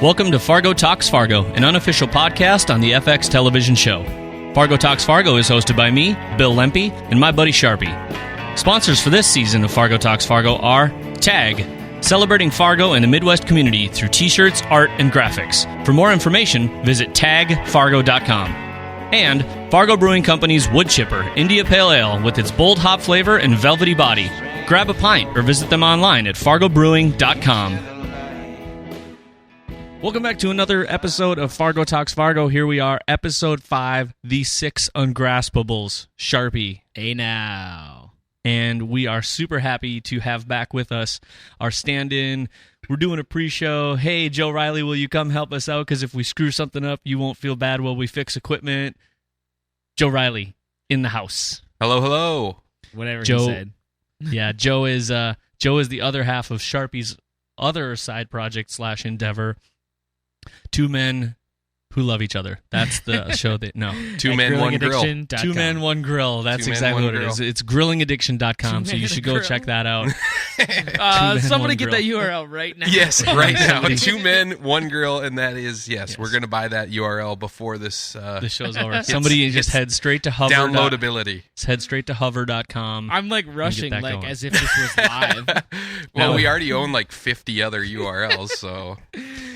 Welcome to Fargo Talks Fargo, an unofficial podcast on the FX television show. Fargo Talks Fargo is hosted by me, Bill Lempe, and my buddy Sharpie. Sponsors for this season of Fargo Talks Fargo are TAG, celebrating Fargo and the Midwest community through t-shirts, art, and graphics. For more information, visit tagfargo.com. And Fargo Brewing Company's Wood Chipper India Pale Ale with its bold hop flavor and velvety body. Grab a pint or visit them online at fargobrewing.com. Welcome back to another episode of Fargo Talks Fargo. Here we are, episode 5, The Six Ungraspables. Sharpie. Hey now. And we are super happy to have back with us our stand-in. We're doing a pre-show. Hey, Joe Riley, will you come help us out? Because if we screw something up, you won't feel bad while we fix equipment. Joe Riley, in the house. Hello, hello. Whatever Joe, he said. Yeah, Joe is the other half of Sharpie's other side project / endeavor. Two men who love each other. That's the show that, no. Two men, one grill. Two men, one grill. That's exactly what it is. It's grillingaddiction.com, so you should go check that out. Somebody get that URL right now. Yes, right now. Two men, one grill, and that is, yes. We're going to buy that URL before this show's over. Somebody just head straight to Hover. Downloadability. Head straight to hover.com. I'm like rushing like as if this was live. Well, we already own like 50 other URLs, so...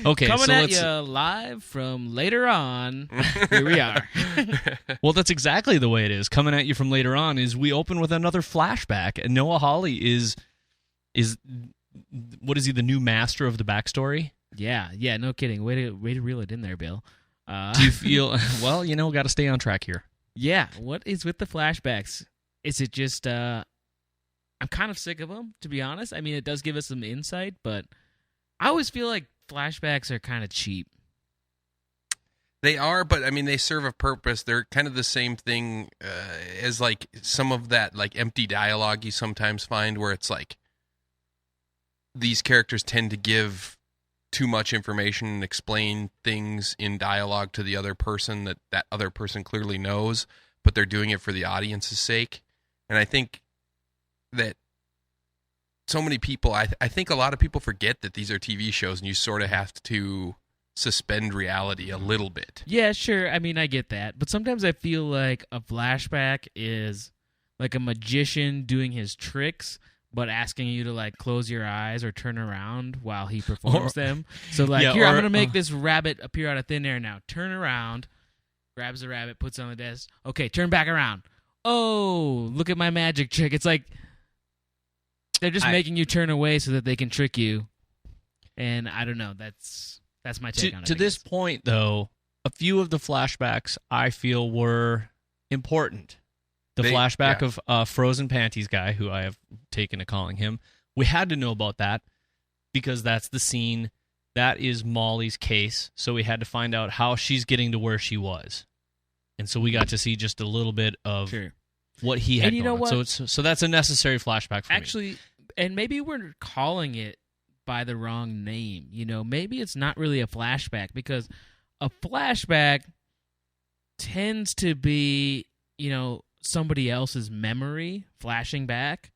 Okay, Coming so at you live from later on. Here we are. Well, that's exactly the way it is. Coming at you from later on is we open with another flashback, and Noah Hawley is what is he, the new master of the backstory? Yeah, no kidding. Way to reel it in there, Bill. Do you feel well? Got to stay on track here. Yeah. What is with the flashbacks? Is it just? I'm kind of sick of them, to be honest. I mean, it does give us some insight, but I always feel like flashbacks are kind of cheap. They are, but I mean, they serve a purpose. They're kind of the same thing as like some of that like empty dialogue you sometimes find where it's like these characters tend to give too much information and explain things in dialogue to the other person that other person clearly knows, but they're doing it for the audience's sake. And I think that so many people, I think a lot of people forget that these are TV shows and you sort of have to suspend reality a little bit. Yeah, sure. I mean, I get that. But sometimes I feel like a flashback is like a magician doing his tricks, but asking you to like close your eyes or turn around while he performs them. So like, I'm going to make this rabbit appear out of thin air now. Turn around, grabs the rabbit, puts it on the desk. Okay, turn back around. Oh, look at my magic trick. It's like they're just making you turn away so that they can trick you. And I don't know. That's my take on it. To this point, though, a few of the flashbacks I feel were important. The flashback of Frozen Panties guy, who I have taken to calling him, we had to know about that because that's the scene. That is Molly's case. So we had to find out how she's getting to where she was. And so we got to see just a little bit of what he had going on. So that's a necessary flashback for me. Actually, and maybe we're calling it by the wrong name. Maybe it's not really a flashback because a flashback tends to be, somebody else's memory flashing back.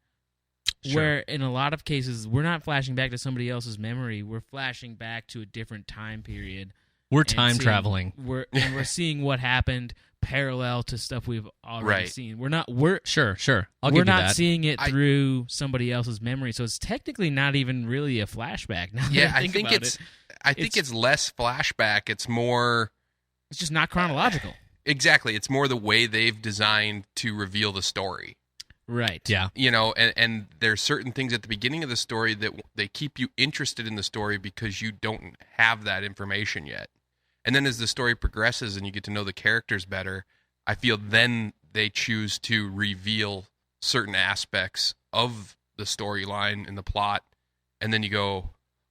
Sure. Where in a lot of cases, we're not flashing back to somebody else's memory. We're flashing back to a different time period. We're time traveling. We're seeing what happened parallel to stuff we've already seen. We're not sure. We're not seeing it through somebody else's memory, so it's technically not even really a flashback. I think it's less flashback. It's more. It's just not chronological. Exactly. It's more the way they've designed to reveal the story. Right. Yeah. And there's certain things at the beginning of the story that they keep you interested in the story because you don't have that information yet. And then as the story progresses and you get to know the characters better, I feel then they choose to reveal certain aspects of the storyline and the plot. And then you go,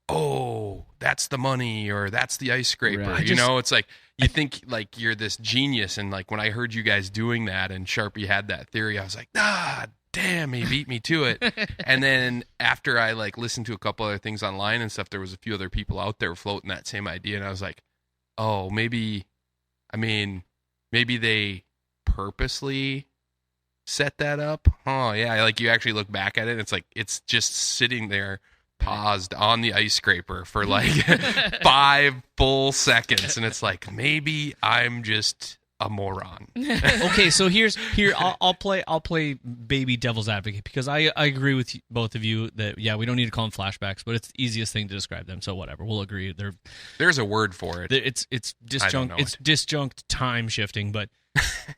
oh, that's the money or that's the ice scraper. Right. It's like you think like you're this genius. And like when I heard you guys doing that and Sharpie had that theory, I was like, damn, he beat me to it. And then after I like listened to a couple other things online and stuff, there was a few other people out there floating that same idea. And I was like, oh, maybe they purposely set that up. Oh, yeah. Like you actually look back at it, and it's like it's just sitting there paused on the ice scraper for like 5 full seconds, and it's like, maybe I'm just a moron. Okay, so I'll play baby devil's advocate, because I agree with both of you that we don't need to call them flashbacks, but it's the easiest thing to describe them. So whatever, we'll agree. There's a word for it. It's disjunct. It's disjunct time shifting, but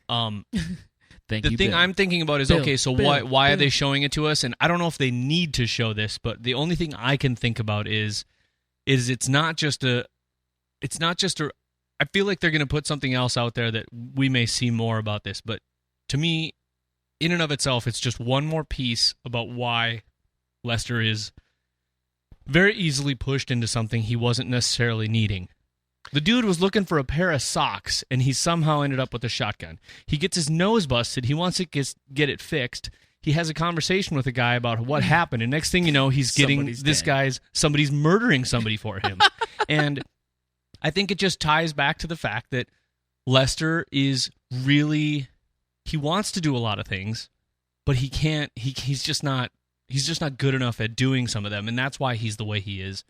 the thing I'm thinking about is, okay, so why are they showing it to us? And I don't know if they need to show this, but the only thing I can think about is it's not just a. I feel like they're going to put something else out there that we may see more about this, but to me, in and of itself, it's just one more piece about why Lester is very easily pushed into something he wasn't necessarily needing. The dude was looking for a pair of socks, and he somehow ended up with a shotgun. He gets his nose busted. He wants to get it fixed. He has a conversation with a guy about what happened, and next thing you know, he's getting somebody's murdering somebody for him. And I think it just ties back to the fact that Lester is really, he wants to do a lot of things, but he can't. He's just not good enough at doing some of them, and that's why he's the way he is.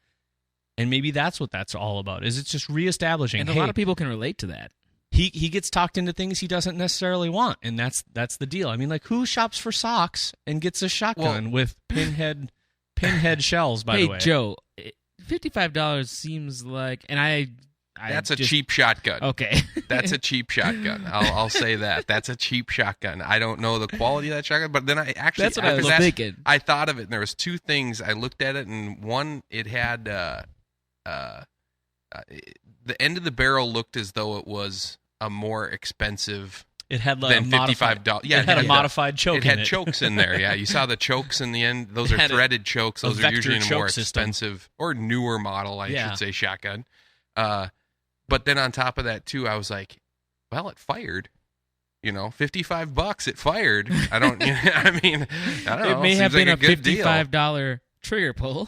And maybe that's what that's all about. Is it's just reestablishing. And a lot of people can relate to that. He gets talked into things he doesn't necessarily want, and that's the deal. I mean, like, who shops for socks and gets a shotgun with pinhead shells? By the way, hey Joe, $55 seems like, and that's a cheap shotgun. Okay. That's a cheap shotgun. I'll say that. That's a cheap shotgun. I don't know the quality of that shotgun, but then I actually... That's what I was thinking. I thought of it, and there was 2 things. I looked at it, and one, it had... the end of the barrel looked as though it was a more expensive... It had than $55. Yeah, it had a modified choke. It had chokes in there. Yeah, you saw the chokes in the end. Those are threaded chokes. Those are usually a more expensive or newer model, I should say, shotgun. But then on top of that too, I was like, well, it fired. $55. It fired. I don't know. It may have been a $55 trigger pull.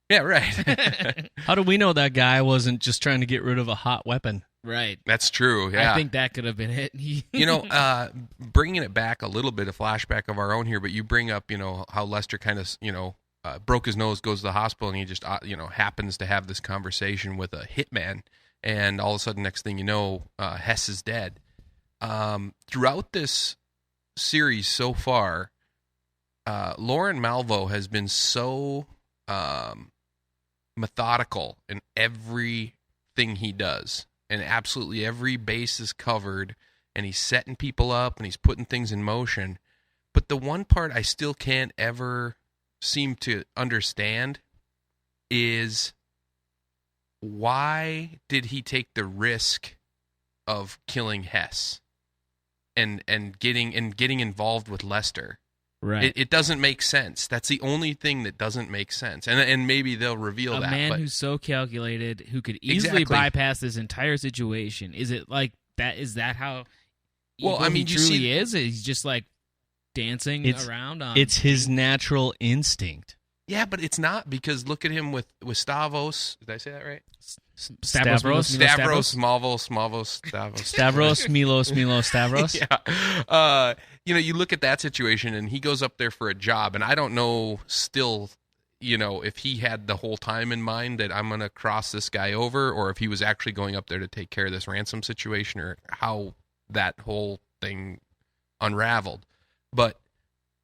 Yeah, right. How do we know that guy wasn't just trying to get rid of a hot weapon? Right. That's true, yeah. I think that could have been it. Bringing it back a little bit, a flashback of our own here, but you bring up, how Lester kind of, broke his nose, goes to the hospital, and he just, happens to have this conversation with a hitman, and all of a sudden, next thing you know, Hess is dead. Throughout this series so far, Lauren Malvo has been so methodical in everything he does, and absolutely every base is covered, and he's setting people up, and he's putting things in motion. But the one part I still can't ever seem to understand is, why did he take the risk of killing Hess and getting involved with Lester? Right. It doesn't make sense. That's the only thing that doesn't make sense. And maybe they'll reveal that. A man who's so calculated, who could easily bypass this entire situation. Is it like that? Is that how he truly is? He's just like dancing around on... It's his natural instinct. Yeah, but it's not, because look at him with Stavros. Did I say that right? Stavros, Milos, Stavros. Yeah. You look at that situation, and he goes up there for a job, and I don't know still, if he had the whole time in mind that I'm going to cross this guy over, or if he was actually going up there to take care of this ransom situation, or how that whole thing unraveled. But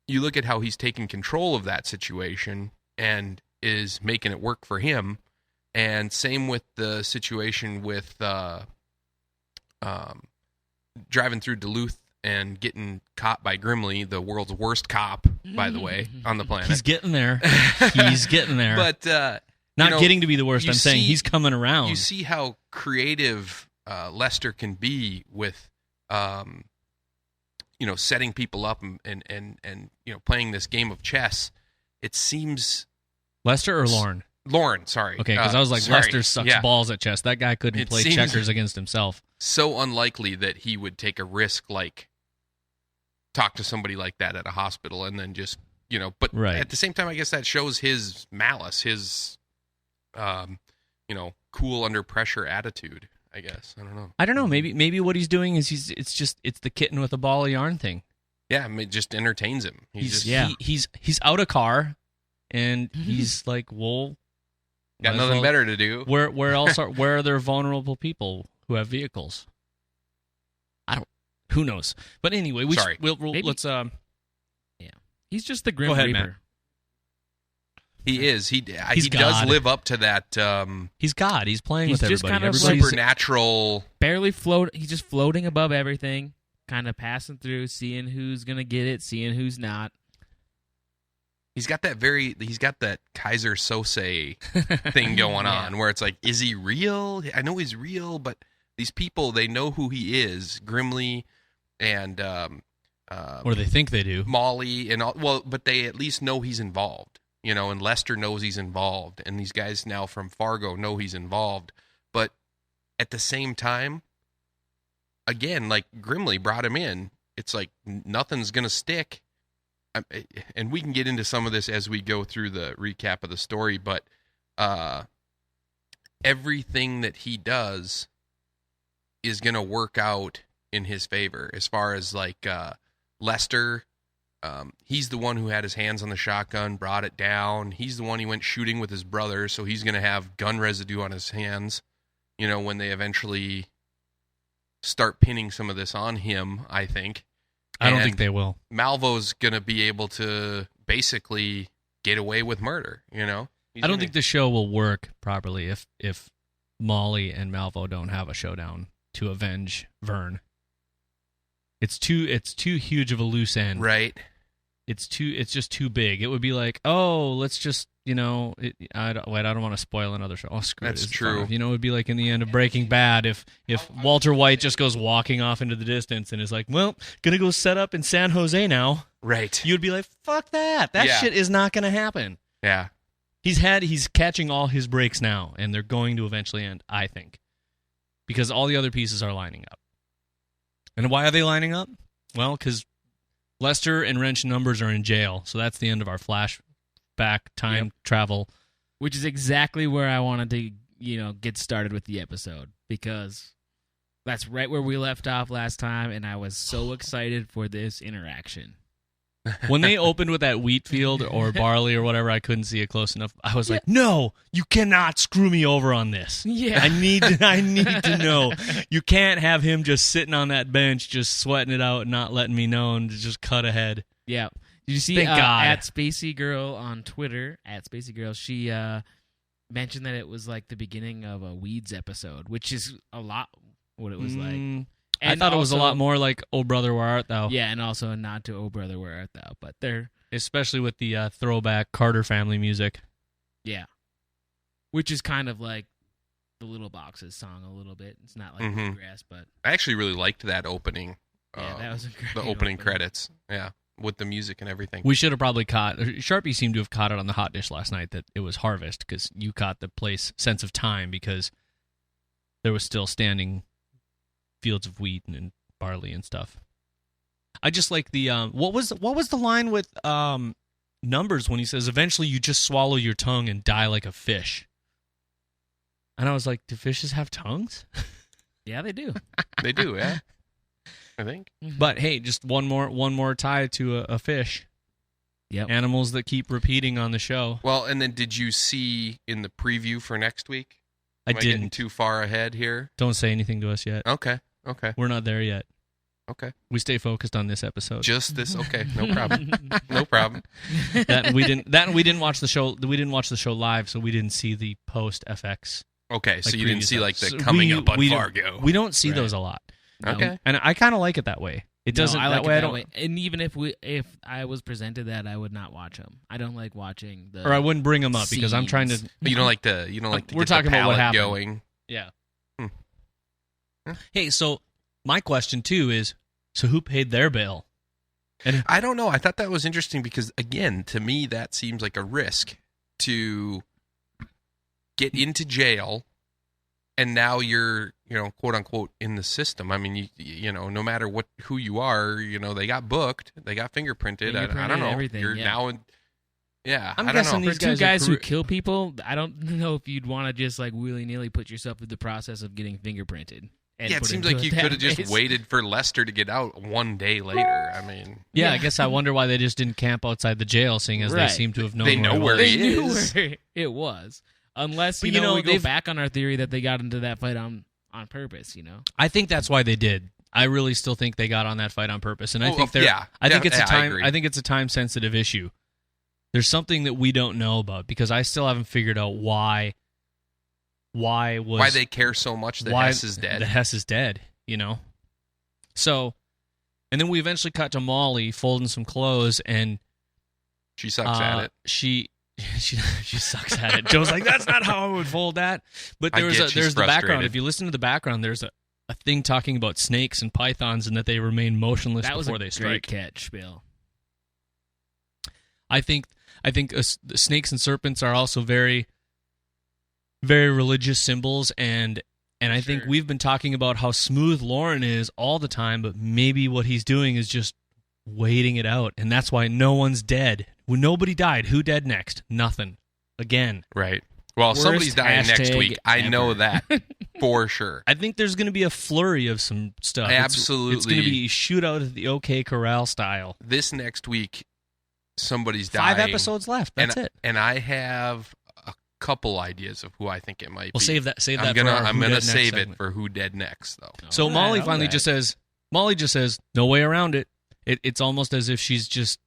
you look at how he's taking control of that situation and is making it work for him. And same with the situation with driving through Duluth and getting caught by Grimley, the world's worst cop, by the way, on the planet. He's getting there. He's getting there. But not getting to be the worst. I'm saying he's coming around. You see how creative Lester can be with setting people up and playing this game of chess. It seems... Lester or Lauren? Lauren, sorry. Okay, because I was like, Lester sucks balls at chess. That guy couldn't play checkers against himself. So unlikely that he would take a risk, like talk to somebody like that at a hospital and then just, but at the same time, I guess that shows his malice, his, cool under pressure attitude, I guess. I don't know. Maybe what he's doing is it's the kitten with a ball of yarn thing. Yeah, it just entertains him. He's out of car, and he's like, well, got nothing better to do. Where else where are there vulnerable people who have vehicles? Who knows? But anyway, let's He's just the Grim Go ahead, Reaper. Matt. He is. He He's does God. live up to that. He's God. He's playing He's with just everybody. kind of Everybody's supernatural. Barely float. He's just floating above everything, kind of passing through, seeing who's gonna get it, seeing who's not. He's got that Kaiser Sose thing going on, where it's like, is he real? I know he's real, but these people, they know who he is, Grimly, and or they think they do. Molly, and all, well, but they at least know he's involved, and Lester knows he's involved, and these guys now from Fargo know he's involved, but at the same time, again, like Grimly brought him in, it's like nothing's gonna stick. And we can get into some of this as we go through the recap of the story, but everything that he does is going to work out in his favor. As far as like Lester, he's the one who had his hands on the shotgun, brought it down. He's the one he went shooting with his brother, so he's going to have gun residue on his hands, when they eventually start pinning some of this on him, I think. I don't think they will. Malvo's going to be able to basically get away with murder, I don't think the show will work properly if Molly and Malvo don't have a showdown to avenge Vern. It's too huge of a loose end. Right. It's just too big. It would be like, oh, let's just, I don't want to spoil another show. Oh, screw That's it. It's true. fine. It would be like in the end of Breaking Bad if Walter White just goes walking off into the distance and is like, well, gonna go set up in San Jose now. Right. You would be like, fuck that. That shit is not gonna happen. Yeah. He's catching all his breaks now, and they're going to eventually end, I think. Because all the other pieces are lining up. And why are they lining up? Well, because Lester and Wrench Numbers are in jail, so that's the end of our flashback time travel. Which is exactly where I wanted to, get started with the episode, because that's right where we left off last time, and I was so excited for this interaction. When they opened with that wheat field or barley or whatever, I couldn't see it close enough. I was like, no, you cannot screw me over on this. Yeah. I need to know. You can't have him just sitting on that bench, just sweating it out and not letting me know and just cut ahead. Yeah. Did you see Thank God. at Spacey Girl on Twitter, at Spacey Girl, she mentioned that it was like the beginning of a Weeds episode, which is a lot what it was like. And I thought it was a lot more like Oh Brother, Where Art Thou? Yeah, and also a nod to Oh Brother, Where Art Thou? But they're... Especially with the throwback Carter family music. Yeah. Which is kind of like the Little Boxes song a little bit. It's not like Bluegrass, but... I actually really liked that opening. Yeah, that was a great the opening credits. Yeah, with the music and everything. We should have probably caught... Sharpie seemed to have caught it on the hot dish last night that it was Harvest, because you caught the place sense of time, because there was still standing fields of wheat and barley and stuff. I just like the what was the line with Numbers when he says eventually you just swallow your tongue and die like a fish. And I was like, do fishes have tongues? Yeah, they do. They do, yeah. I think. But hey, just one more tie to a fish. Yep. Animals that keep repeating on the show. Well, and then did you see in the preview for next week? I Am I getting didn't. too far ahead here? Don't say anything to us yet. Okay. We're not there yet. Okay. We stay focused on this episode. Just this. Okay. No problem. No problem. That we didn't watch the show. We didn't watch the show live, so we didn't see the post FX. Okay, so you didn't see like the So coming up on Fargo. We don't see those a lot. Okay. And I kind of like it that way. It doesn't. I like that way. it I that don't. way. And even if I was presented that, I would not watch them. I don't like watching the. Or I wouldn't bring them up because I'm trying to. scenes. You don't like to. We're get talking the about what palate happened. going. Yeah. Hmm. Hey, so my question too is, so who paid their bill? And I don't know. I thought that was interesting because, again, to me, that seems like a risk to get into jail, and now you're, quote unquote, in the system. I mean, you no matter who you are, they got booked, they got fingerprinted. I don't know. Everything, You're now in. Yeah, I'm I don't guessing know. these For two guys guys are who kill people, I don't know if you'd want to just like willy-nilly put yourself through the process of getting fingerprinted Yeah, it seems like you could have just waited for Lester to get out one day later. I mean... Yeah, I guess I wonder why they just didn't camp outside the jail, seeing as they seem to have known they know where he is. Where it was. Unless, we go back on our theory that they got into that fight on purpose, I think that's why they did. I really still think they got on that fight on purpose, and I think I think it's a time sensitive issue. There's something that we don't know about because I still haven't figured out why they care so much that Hess is dead. That Hess is dead, So, and then we eventually cut to Molly folding some clothes, and she sucks at it. She sucks at it. Joe's like, that's not how I would fold that. But there's the background. If you listen to the background, there's a thing talking about snakes and pythons and that they remain motionless before they strike. Great catch, Bill. I think snakes and serpents are also very, very religious symbols, and I think we've been talking about how smooth Lauren is all the time, but maybe what he's doing is just waiting it out, and that's why no one's dead. When nobody died, who dead next? Nothing. Again. Right. Well, somebody's dying next week. I know that for sure. I think there's going to be a flurry of some stuff. Absolutely. It's going to be shootout at the OK Corral style. This next week, somebody's dying. 5 episodes left. That's it. And I have a couple ideas of who I think it might be. Save that. I'm gonna save it for who dead next, though. So Molly finally just says, "No way around it." It's almost as if she's just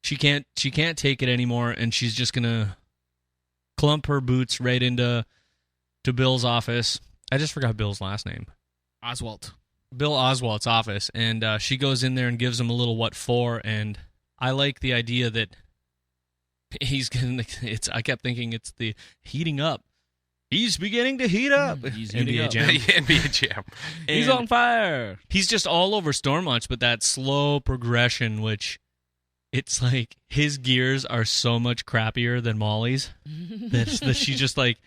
she can't take it anymore, and she's just gonna clump her boots right into Bill's office. I just forgot Bill's last name. Oswalt. Bill Oswalt's office, and she goes in there and gives him a little what for, and I like the idea that he's gonna. I kept thinking it's the heating up. He's beginning to heat up. He's NBA Jam. NBA Jam. He's on fire. He's just all over Stormwatch, but that slow progression, which it's like his gears are so much crappier than Molly's that she just like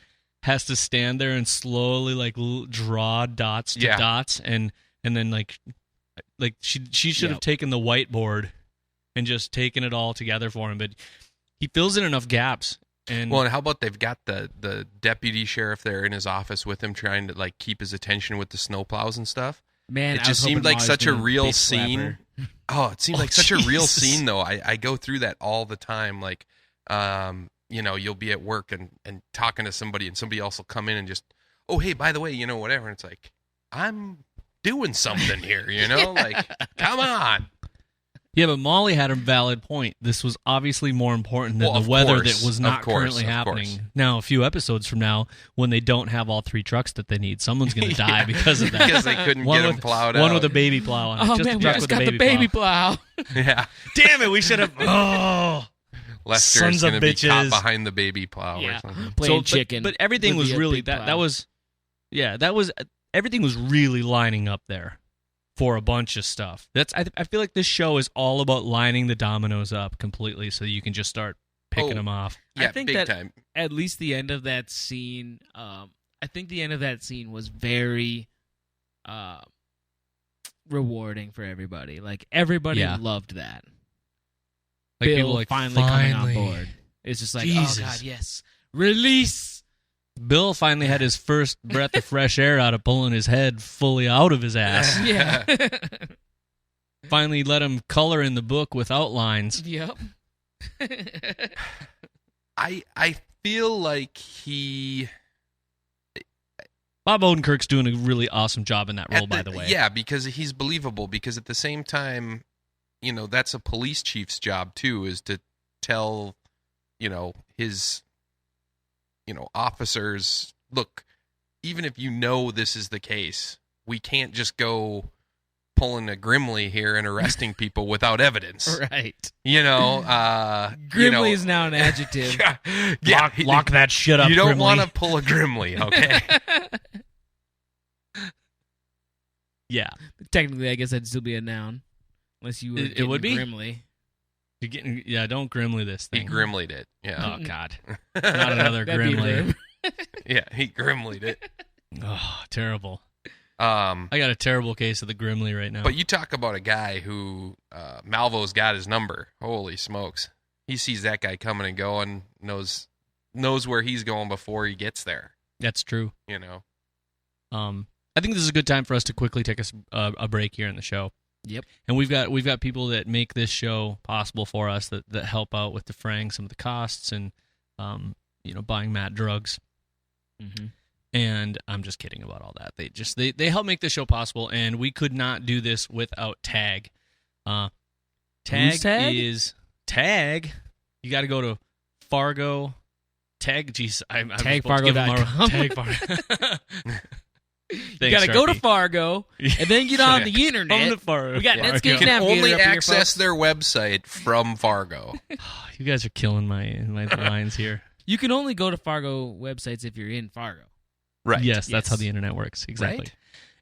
has to stand there and slowly like draw dots to dots, and then like she should have taken the whiteboard and just taken it all together for him, but he fills in enough gaps. And how about they've got the deputy sheriff there in his office with him, trying to like keep his attention with the snowplows and stuff. Man, it just seemed like such a real scene. Oh, it seemed like such a real scene, though. I go through that all the time. Like, you'll be at work and talking to somebody, and somebody else will come in and just, oh, hey, by the way, whatever. And it's like, I'm doing something here, like, come on. Yeah, but Molly had a valid point. This was obviously more important than the weather that was not currently happening. Now, a few episodes from now, when they don't have all 3 trucks that they need, someone's going to die because of that. Because they couldn't get them plowed out. One with a baby plow on it. Oh, man, we just got the baby plow. Yeah. Damn it, we should have... Oh, Lester's going to be caught behind the baby plow or something. Playing chicken. But everything was really... Everything was really lining up there for a bunch of stuff. I feel like this show is all about lining the dominoes up completely so you can just start picking them off. Yeah, I think big that time. At least the end of that scene, I think the end of that scene was very rewarding for everybody. Like, everybody loved that. Like, Bill people like, finally coming on board. It's just like, Jesus. Oh, God, yes. Release! Bill finally had his first breath of fresh air out of pulling his head fully out of his ass. Yeah. Finally let him color in the book with outlines. Yep. I feel like Bob Odenkirk's doing a really awesome job in that role, by the way. Yeah, because he's believable. Because at the same time, that's a police chief's job, too, is to tell, his... officers, look, even if this is the case, we can't just go pulling a Grimley here and arresting people without evidence. Right. Grimley is now an adjective. Yeah. Lock that shit up, You don't Grimley. want to pull a Grimley, okay? Yeah. Technically, I guess that'd still be a noun. Unless you were it would be Grimley. You're getting, don't Grimley this thing. He Grimley'd it. Yeah. Oh, God. Not another Grimley. Yeah, he Grimley'd it. Oh, terrible. I got a terrible case of the Grimley right now. But you talk about a guy who Malvo's got his number. Holy smokes. He sees that guy coming and going, knows where he's going before he gets there. That's true. And I think this is a good time for us to quickly take a break here in the show. Yep. And we've got people that make this show possible for us that help out with defraying some of the costs and buying Matt drugs. Mm-hmm. And I'm just kidding about all that. They help make this show possible, and we could not do this without Tag. Who's Tag? Is Tag. You got to go to Fargo. Tag. Jeez, I'm TagFargo.com. Tag Fargo. You got to go to Fargo and then get on the internet. We got Netscape You can Navigator only up here, access folks. their website from Fargo. You guys are killing my lines here. You can only go to Fargo websites if you're in Fargo. Right. Yes, that's how the internet works. Exactly. Right?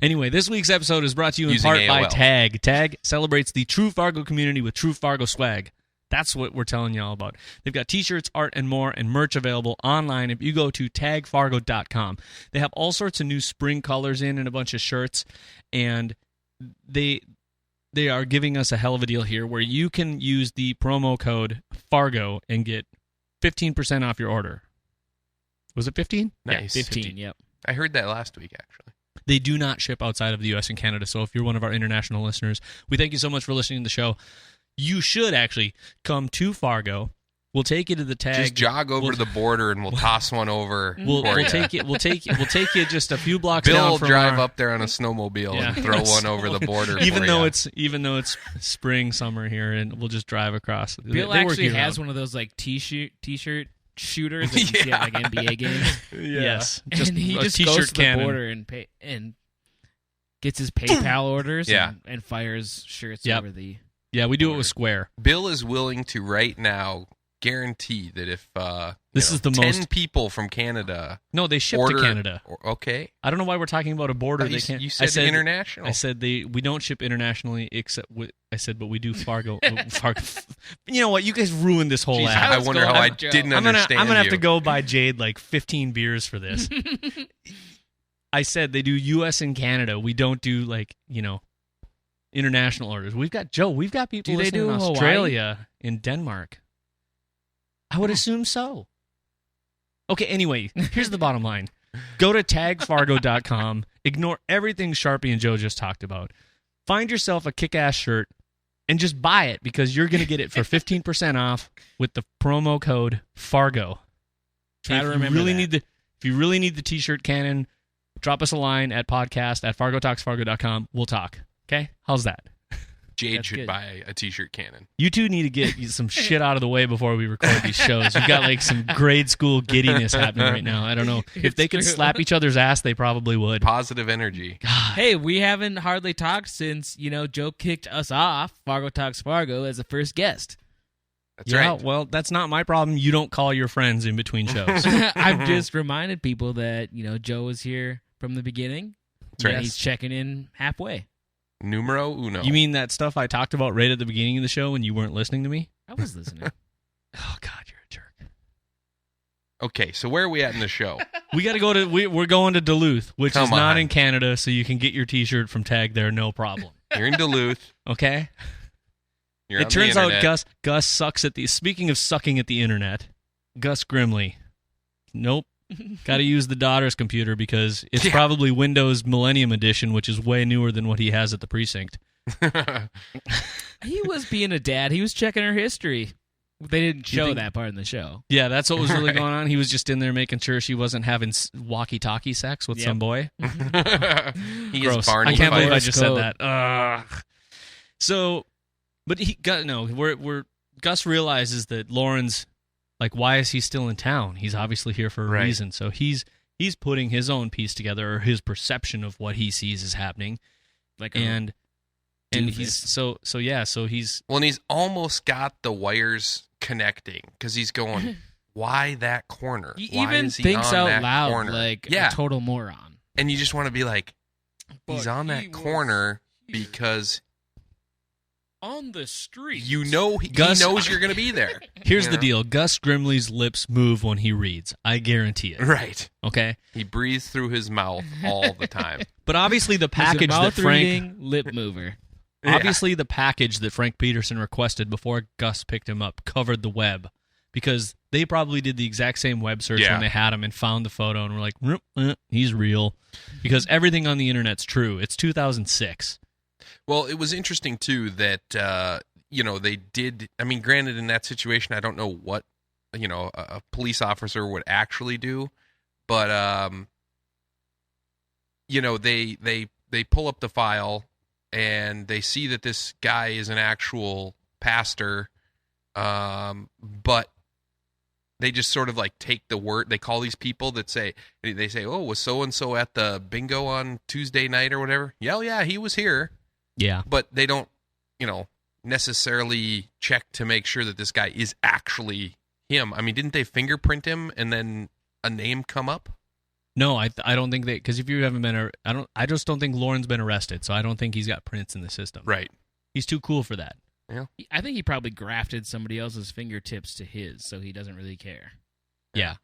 Anyway, this week's episode is brought to you in Using part by AOL. Tag. Tag celebrates the true Fargo community with true Fargo swag. That's what we're telling you all about. They've got t-shirts, art, and more, and merch available online if you go to tagfargo.com. They have all sorts of new spring colors in and a bunch of shirts, and they are giving us a hell of a deal here where you can use the promo code FARGO and get 15% off your order. Was it 15? Nice. Yeah, 15, yep. I heard that last week, actually. They do not ship outside of the U.S. and Canada, so if you're one of our international listeners, we thank you so much for listening to the show. You should actually come to Fargo. We'll take you to the Tag. Just jog over to the border, and we'll toss one over. We'll for take you. you. We'll take you just a few blocks Bill down will from drive our, up there on a snowmobile Yeah. and throw one over the border. even for though you. it's spring, summer here, and we'll just drive across. Bill They work actually year-round. has one of those like t-shirt shooters that you see at like NBA games. Yes, And he a just t-shirt goes to the cannon. border and gets his PayPal orders Yeah. and fires shirts Yep. over the... Yeah, we do it with Square. Bill is willing to right now guarantee that if This is the 10 most- people from Canada No, they ship order to Canada. Okay, I don't know why we're talking about a border. They can't. you I said international. I said we don't ship internationally except I said, but we do Fargo. Fargo. You know what? You guys ruined this whole Jeez, ad. I wonder how I didn't I'm understand gonna have you. to go buy Jade like 15 beers for this. I said they do U.S. and Canada. We don't do international orders. We've got Joe. We've got people Do they listening do in Hawaii? Australia, in Denmark. I would assume so. Okay. Anyway, here's the bottom line: go to tagfargo.com. Ignore everything Sharpie and Joe just talked about. Find yourself a kick-ass shirt and just buy it because you're going to get it for 15% off with the promo code FARGO. Try to If remember that. if you really need the t-shirt cannon, drop us a line at podcast@fargotalksfargo.com. We'll talk. Okay? How's that? Jade That's should good. buy a t-shirt cannon. You two need to get some shit out of the way before we record these shows. You've got like some grade school giddiness happening right now. I don't know. If they could true. slap each other's ass, they probably would. Positive energy. Hey, we haven't hardly talked since, Joe kicked us off, Fargo Talks Fargo, as the first guest. That's Yeah, right. well, that's not my problem. You don't call your friends in between shows. I've just reminded people that, Joe was here from the beginning. That's right. And he's checking in halfway. Numero uno. You mean that stuff I talked about right at the beginning of the show when you weren't listening to me? I was listening. Oh, God, you're a jerk. Okay, so where are we at in the show? We got to go to. We're going to Duluth, which Come is not on. in Canada, so you can get your T-shirt from Tag there, no problem. You're in Duluth. Okay. You're on It the turns out internet. Gus sucks at the. Speaking of sucking at the internet, Gus Grimley. Nope. Got to use the daughter's computer because it's Yeah. probably Windows Millennium Edition, which is way newer than what he has at the precinct. He was being a dad. He was checking her history. They didn't You show think- that part in the show. Yeah, that's what was really Right. going on. He was just in there making sure she wasn't having walkie-talkie sex with Yep. some boy. He Gross. is Barney I can't believe I Fife. just Code. said that. Ugh. So, but he got no. We're Gus realizes that Lauren's like, why is he still in town? He's obviously here for a Right. reason. So he's putting his own piece together, or his perception of what he sees is happening, Like and doofus. he's so he's Well, and he's almost got the wires connecting because he's going, why that corner? he Why even is he thinks on out that loud corner? like Yeah. a total moron. And you just want to be like, he's But on he that was corner here. because On the street. you know he Gus- knows you're going to be there. here's You the know? deal. Gus Grimley's lips move when he reads. I guarantee it. Right. Okay, He breathes through his mouth all the time. but obviously the He's a package that Frank. mouth-reading lip mover. Yeah. Obviously, the package that Frank Peterson requested before Gus picked him up covered the web because they probably did the exact same web search Yeah. when they had him and found the photo and were like, he's real. Because everything on the internet's true. It's 2006. Well, it was interesting, too, that, they did... I mean, granted, in that situation, I don't know what, a police officer would actually do, but, they pull up the file, and they see that this guy is an actual pastor, but they just sort of like take the word. They call these people that say, oh, was so-and-so at the bingo on Tuesday night or whatever? Yeah, he was here. Yeah. But they don't, necessarily check to make sure that this guy is actually him. I mean, didn't they fingerprint him and then a name come up? No, I don't think they, because if you haven't been, I just don't think Lauren's been arrested, so I don't think he's got prints in the system. Right. He's too cool for that. Yeah. I think he probably grafted somebody else's fingertips to his, so he doesn't really care. Yeah.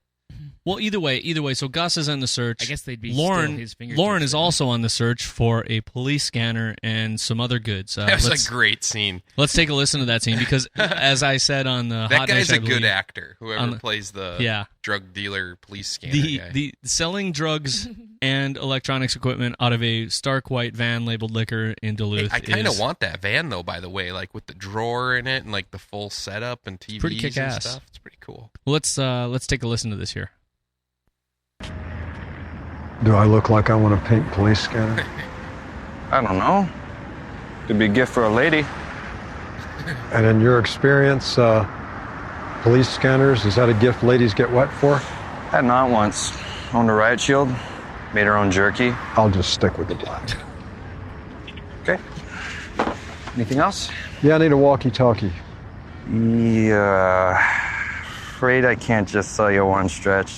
Well, either way, so Gus is on the search. I guess they'd be Lauren. still his fingertips. Lauren is also on the search for a police scanner and some other goods. That's a great scene. Let's take a listen to that scene because, as I said on the that Hot guy's Dish, a good actor. Whoever plays the drug dealer police scanner guy. The selling drugs and electronics equipment out of a stark white van labeled liquor in Duluth. Hey, I kind of want that van though. By the way, like with the drawer in it and like the full setup and TVs pretty and kick-ass stuff. It's pretty cool. Let's take a listen to this here. Do I look like I want a pink police scanner? I don't know. Could be a gift for a lady. And in your experience, police scanners, is that a gift ladies get wet for? Had an aunt once. Owned a riot shield. Made her own jerky. I'll just stick with the black. Okay. Anything else? Yeah, I need a walkie-talkie. Yeah. Afraid I can't just sell you one stretch.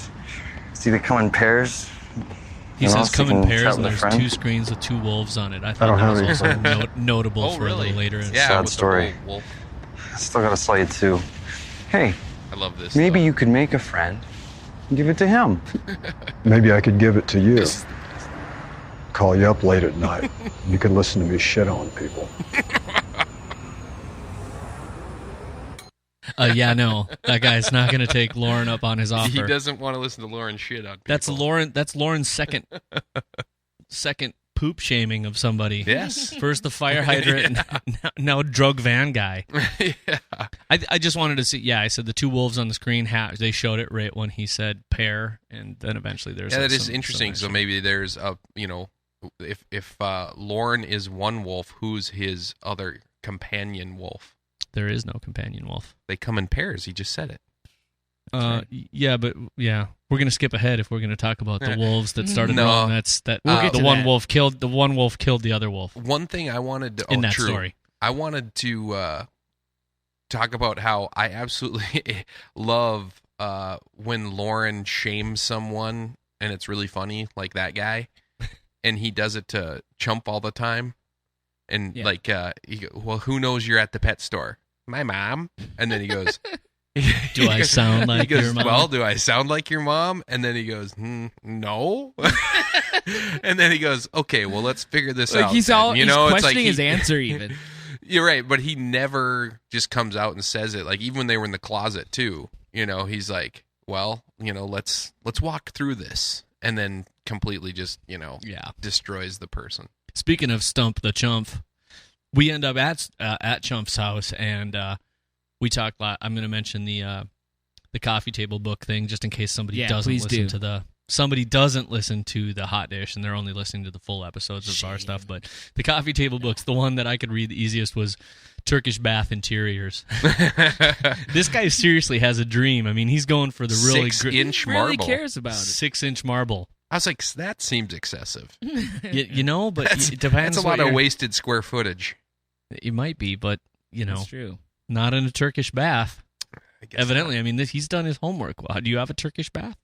It's either come in pairs. He says come in pairs, and with a there's friend. 2 screens with 2 wolves on it. I I thought don't that have was any. also notable Oh, for really? a little later. Yeah, Sad with the story. wolf. Still gotta sell you 2. Hey, I love this. maybe though. you could make a friend and give it to him. Maybe I could give it to you. Call you up late at night. You can listen to me shit on people. No, that guy's not going to take Lauren up on his offer. He doesn't want to listen to Lauren shit on people. That's Lauren's second poop shaming of somebody. Yes. First the fire hydrant, and now drug van guy. Yeah. I just wanted to see. Yeah, I said the 2 wolves on the screen. They showed it right when he said pair, and then eventually there's. Yeah, that is interesting. So maybe there's a if Lauren is one wolf, who's his other companion wolf? There is no companion wolf. They come in pairs. He just said it. Yeah, but we're gonna skip ahead if we're gonna talk about the wolves that started No. wrong. That's that. We'll get the to one that. wolf killed the other wolf. One thing I wanted to In that true. story. I wanted to talk about how I absolutely love when Lauren shames someone and it's really funny, like that guy, and he does it to Chump all the time, and well, who knows you're at the pet store? My mom, and then he goes. Do I sound like he goes, your mom? Well, do I sound like your mom? And then he goes, no. And then he goes, okay, well, let's figure this out. He's then. he's it's questioning like his answer even. You're right, but he never just comes out and says it. Like even when they were in the closet too, he's like, well, let's walk through this, and then completely just destroys the person. Speaking of Stump the Chump, we end up at Chump's house, and we talked. I'm going to mention the coffee table book thing, just in case somebody doesn't listen to the Hot Dish, and they're only listening to the full episodes of our stuff. But the coffee table book's the one that I could read the easiest was Turkish bath interiors. This guy seriously has a dream. I mean, he's going for the really 6-inch Really marble. cares about it. 6-inch marble. I was like, that seems excessive. But it depends. That's a lot of wasted square footage. It might be, but That's true. not in a Turkish bath. I guess Evidently, not. I mean, he's done his homework. Do you have a Turkish bath?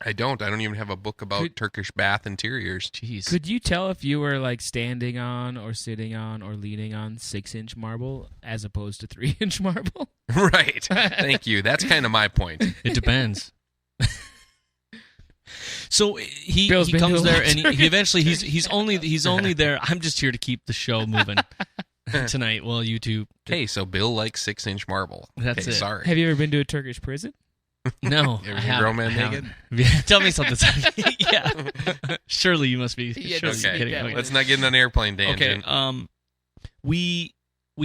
I don't even have a book about Turkish bath interiors. Jeez. Could you tell if you were like standing on or sitting on or leaning on 6-inch marble as opposed to 3-inch marble? Right. Thank you. That's kind of my point. It depends. So he Bill's been comes to a there, lot and of he eventually he's only there. I'm just here to keep the show moving tonight. Well, you two. Okay, so Bill likes 6-inch marble. That's okay, it. Sorry. Have you ever been to a Turkish prison? No, You ever I seen a grown man haven't. naked? Yeah, tell me something. yeah, surely you must be. Yeah, surely okay. kidding. Yeah, Let's not get in an airplane Okay. tangent. We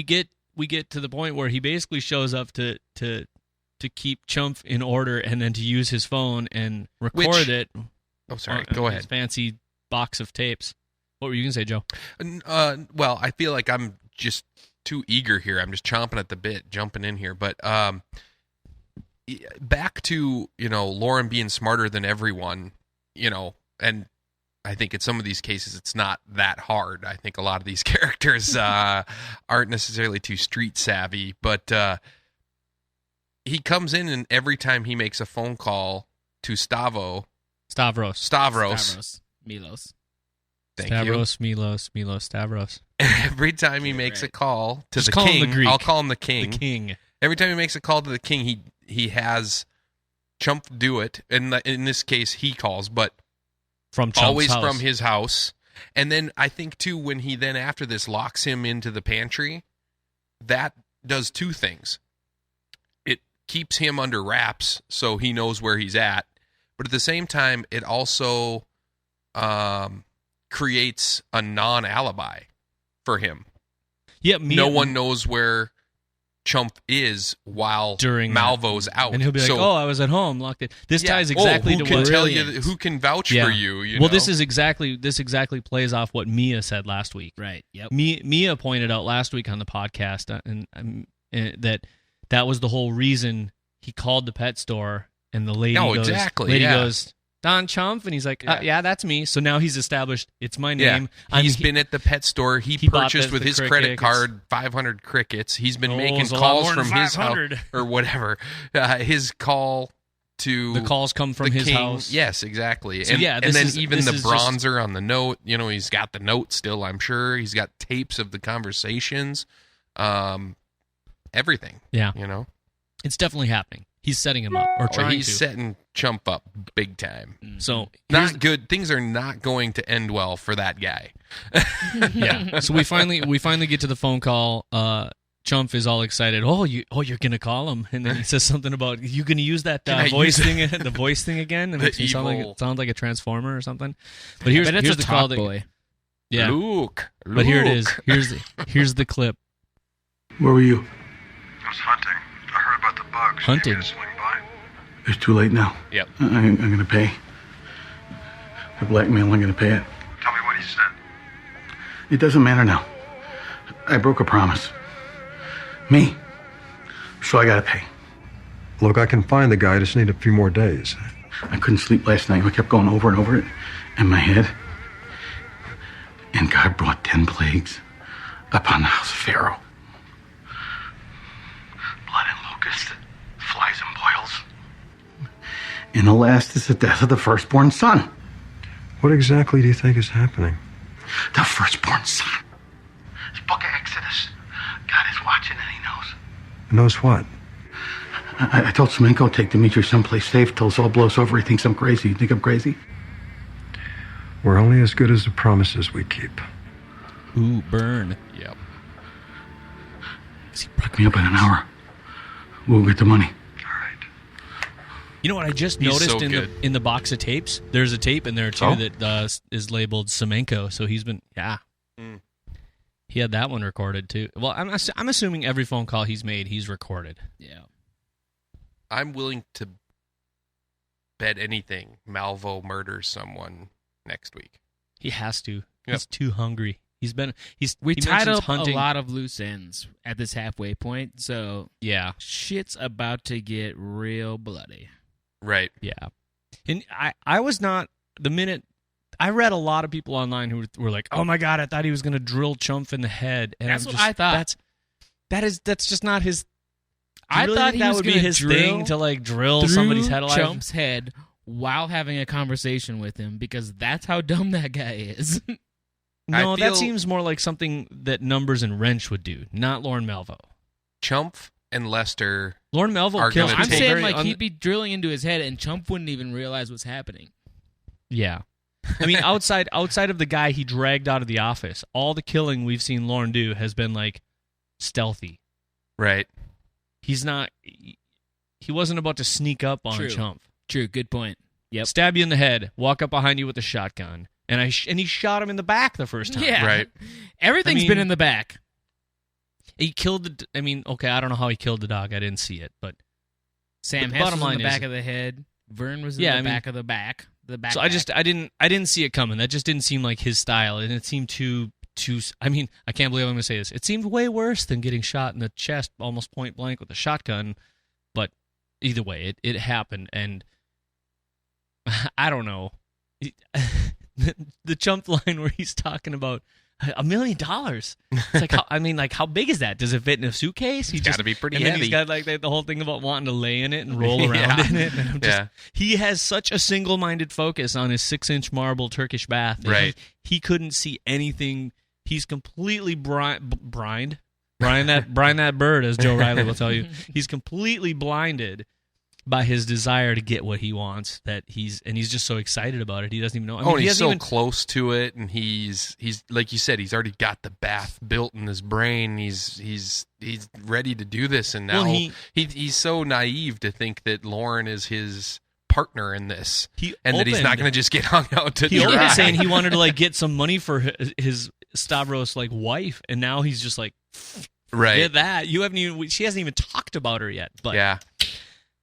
get to the point where he basically shows up to keep Chump in order and then to use his phone and record it. Oh, sorry. on Go his ahead. fancy box of tapes. What were you gonna say, Joe? Well, I feel like I'm just too eager here. I'm just chomping at the bit, jumping in here. But back to, Lauren being smarter than everyone, and I think in some of these cases it's not that hard. I think a lot of these characters aren't necessarily too street savvy, but he comes in and every time he makes a phone call to Stavros. Milos. Thank Stavros, Milos, Stavros. you. Every time he makes a call to Just the call him king, the Greek. I'll call him the king. The king. Every time he makes a call to the king, he has Chump do it. And in this case, he calls, but From Chump's always house. from his house. And then I think, too, when he then after this locks him into the pantry, that does two things. It keeps him under wraps so he knows where he's at. But at the same time, it also creates a non-alibi for him. Yeah, No one knows where Chump is while During Malvo's out. And he'll be like, So- "Oh, I was at home, locked it." This Yeah. ties exactly who to can what tell Brilliant. who can vouch Yeah. for you. You well, know? this exactly plays off what Mia said last week. Right. Yep. Mia pointed out last week on the podcast, that was the whole reason he called the pet store, and the lady Oh, goes, exactly, lady yeah. goes, "Don Chump," and he's like, Yeah. "Yeah, that's me." So now he's established it's my Yeah. name. He's been at the pet store. He he bought purchased with the his cricket. credit card 500 crickets. He's been Oh, making it's a lot calls more than from his house 500. or whatever. His call to The calls come from the his king. house. Yes, exactly. So, and, yeah, and this then is- even this the is just- bronzer on the note. He's got the note still. I'm sure he's got tapes of the conversations. Everything. Yeah, It's it's definitely happening. He's setting him up or trying he's to. setting Chump up big time. So Not good. Things are not going to end well for that guy. yeah. So we finally get to the phone call. Chump is all excited. You're gonna call him, and then he says something about you gonna use that Can I voice use thing, the voice thing again. It The makes me sound evil- like a transformer or something. But here's But it's here's a the call talk that, boy. yeah. Luke. But here it is. Here's the clip. Where were you? I was hunting. I heard about the bugs. Hunting. You want me to swing by? It's too late now. Yep. I'm going to pay. The blackmail, I'm going to pay it. Tell me what he said. It doesn't matter now. I broke a promise. Me. So I got to pay. Look, I can find the guy. I just need a few more days. I couldn't sleep last night. I kept going over and over it in my head. And God brought 10 plagues upon the house of Pharaoh. Blood and locust, flies and boils. And the last is the death of the firstborn son. What exactly do you think is happening? The firstborn son. It's book of Exodus. God is watching and he knows. Knows what? I told Semenko take Dimitri someplace safe till this all blows over. He thinks I'm crazy. You think I'm crazy? We're only as good as the promises we keep. Ooh, burn. Yep. Pick me up in an hour. We'll get the money. All right. You know what I just He's noticed so in good. the box of tapes? There's a tape in there too Oh. that is labeled Semenko. So he's been Mm. He had that one recorded too. Well, I'm assuming every phone call he's made, he's recorded. Yeah. I'm willing to bet anything Malvo murders someone next week. He has to. Yep. He's too hungry. We We tied mentions up hunting. a lot of loose ends at this halfway point, so Yeah, shit's about to get real bloody. Right. yeah. And I was not the minute I read a lot of people online who were like, "Oh my god, I thought he was going to drill Chump in the head." And That's I'm what just, I thought. That's just not his. Do you I really thought think he that was would be gonna his drill thing to like drill through somebody's head alive. Chump's head while having a conversation with him, because that's how dumb that guy is. No, I that feel- seems more like something that Numbers and Wrench would do, not Lorne Melvo. Chump and Lester. Lorne Melvo Are kills gonna I'm people take- saying very like he'd be drilling into his head, and Chump wouldn't even realize what's happening. Yeah. I mean, outside of the guy he dragged out of the office, all the killing we've seen Lorne do has been like stealthy. Right. He's not. he wasn't about to sneak up on a chump. True, good point. Yep. Stab you in the head, walk up behind you with a shotgun, and he shot him in the back the first time. Yeah. Right. Everything's been in the back. He killed I don't know how he killed the dog. I didn't see it, but Sam Hess was in the back of the head. Vern was in the back of the back. So I didn't see it coming. That just didn't seem like his style, and it seemed too. I can't believe I'm going to say this. It seemed way worse than getting shot in the chest, almost point blank with a shotgun. But either way, it happened, and I don't know. The chump line where he's talking about $1 million. It's like, how big is that? Does it fit in a suitcase? It's got to be pretty heavy. And then he's got like the whole thing about wanting to lay in it and roll around in it. And he has such a single-minded focus on his 6-inch marble Turkish bath. Right. He couldn't see anything. He's completely Brian that bird, as Joe Riley will tell you. He's completely blinded by his desire to get what he wants. He's just so excited about it. He doesn't even know. He's so close to it, and he's like you said, he's already got the bath built in his brain. He's ready to do this, and now he's so naive to think that Lauren is his partner in this, that he's not going to just get hung out to dry. He opened saying he wanted to get some money for his Stavros wife, and now he's just like, right, that she hasn't even talked about her yet. But yeah,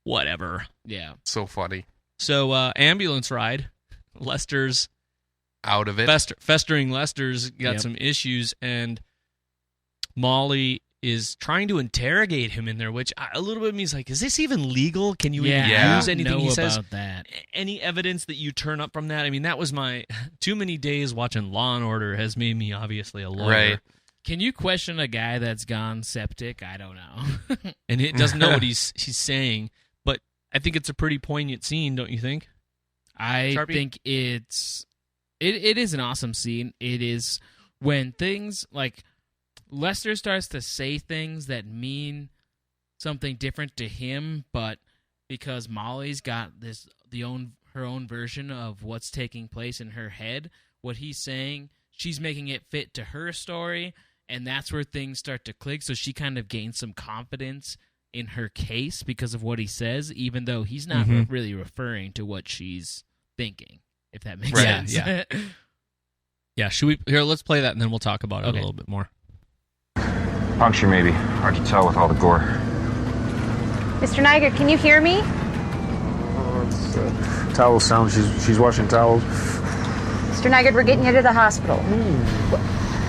whatever. Yeah, so funny. So ambulance ride. Lester's out of it. Festering Lester's got some issues, and Molly is trying to interrogate him in there, which a little bit means like, is this even legal? Can you even use anything he says? About that. Any evidence that you turn up from that? I mean, that was my too many days watching Law and Order has made me obviously a lawyer. Right. Can you question a guy that's gone septic? I don't know. And it doesn't know what he's saying, but I think it's a pretty poignant scene, don't you think? I Sharpie? think it is an awesome scene. It is when things like Lester starts to say things that mean something different to him, but because Molly's got her own version of what's taking place in her head, what he's saying, she's making it fit to her story, and that's where things start to click. So she kind of gains some confidence in her case because of what he says, even though he's not really referring to what she's thinking, if that makes sense. Yeah. Yeah, let's play that and then we'll talk about it a little bit more. Puncture, maybe. Hard to tell with all the gore. Mr. Niger, can you hear me? Towel sound. She's washing towels. Mr. Niger, we're getting you to the hospital.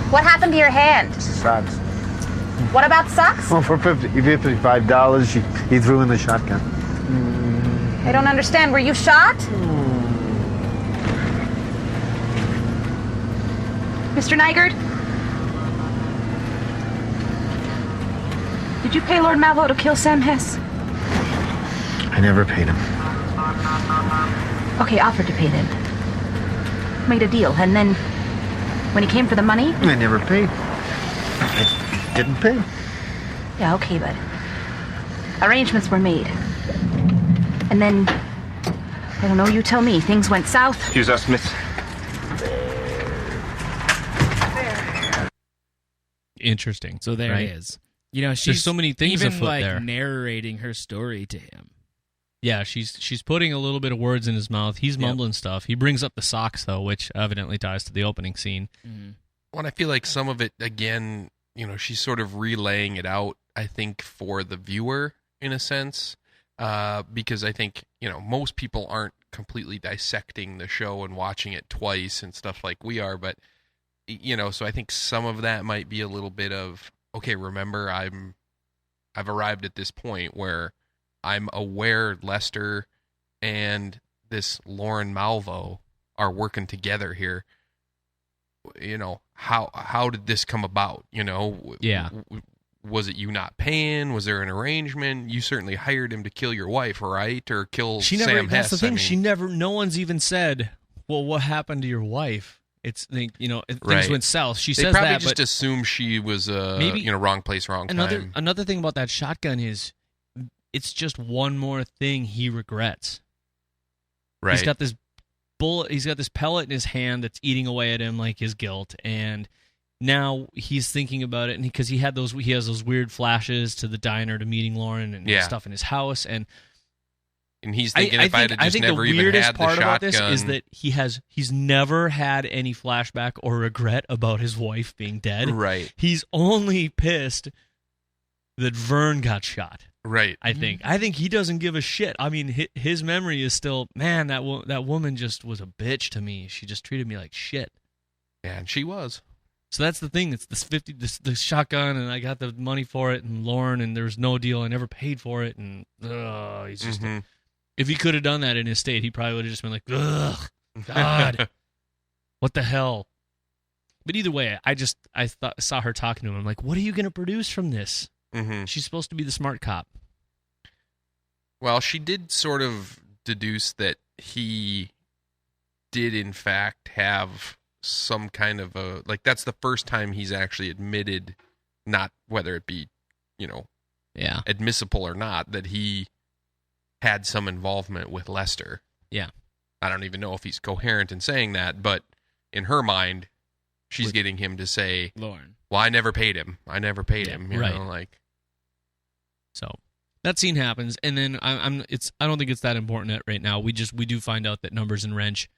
What happened to your hand? Socks. What about socks? Well, for $55, he threw in the shotgun. I don't understand. Were you shot? Mr. Nygard? Did you pay Lord Malvo to kill Sam Hess? I never paid him. Okay, offered to pay then. Made a deal, and then when he came for the money? I never paid. I didn't pay. Yeah, okay, but arrangements were made. And then, I don't know, you tell me, things went south. Excuse us, miss. Interesting. So there it is. You know, she's There's so many things even afoot there. narrating her story to him. Yeah, she's putting a little bit of words in his mouth. He's mumbling stuff. He brings up the socks, though, which evidently ties to the opening scene. Mm-hmm. Well, and I feel like some of it, again, she's sort of relaying it out, I think, for the viewer, in a sense, because I think, most people aren't completely dissecting the show and watching it twice and stuff like we are, but, so I think some of that might be a little bit of, okay, remember, I've arrived at this point where I'm aware Lester and this Lauren Malvo are working together here. How did this come about? Yeah. Was it you not paying? Was there an arrangement? You certainly hired him to kill your wife, right? Or kill Sam Hess. That's the thing. No one's even said, well, what happened to your wife? It's, things went south. She says that, they probably just assume she was, maybe wrong place, wrong time. Another thing about that shotgun is, it's just one more thing he regrets. Right. He's got this bullet. He's got this pellet in his hand that's eating away at him like his guilt, and now he's thinking about it, and because he has those weird flashes to the diner, to meeting Lauren and stuff in his house, and he's thinking if I had just never even had the shotgun. I think the weirdest part about this is that he's never had any flashback or regret about his wife being dead. Right. He's only pissed that Vern got shot. Right. I think he doesn't give a shit. I mean, his memory is still, man, that woman just was a bitch to me. She just treated me like shit. Yeah, and she was. So that's the thing. It's the shotgun, and I got the money for it, and Lauren, and there's no deal. I never paid for it, and he's just. If he could have done that in his state, he probably would have just been like, ugh, God, what the hell? But either way, I saw her talking to him. I'm like, what are you going to produce from this? Mm-hmm. She's supposed to be the smart cop. Well, she did sort of deduce that he did, in fact, have some kind of a... Like, that's the first time he's actually admitted, not whether it be, admissible or not, that he had some involvement with Lester. Yeah. I don't even know if he's coherent in saying that, but in her mind, she's getting him to say... Lauren. Well, I never paid him. I never paid him. You know, like... So that scene happens, and then I don't think it's that important right now. We do find out that Numbers and Wrench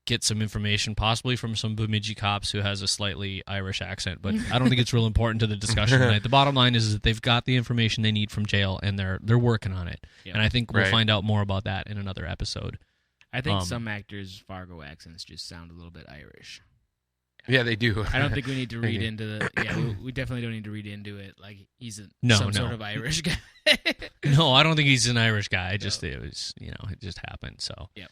get some information, possibly from some Bemidji cops who has a slightly Irish accent, but I don't think it's real important to the discussion tonight. The bottom line is that they've got the information they need from jail, and they're working on it. Yep. And I think we'll find out more about that in another episode. I think some actors' Fargo accents just sound a little bit Irish. Yeah, they do. I don't think we need to read into the... Yeah, we definitely don't need to read into it like he's some sort of Irish guy. No, I don't think he's an Irish guy. It just it just happened. So, yep.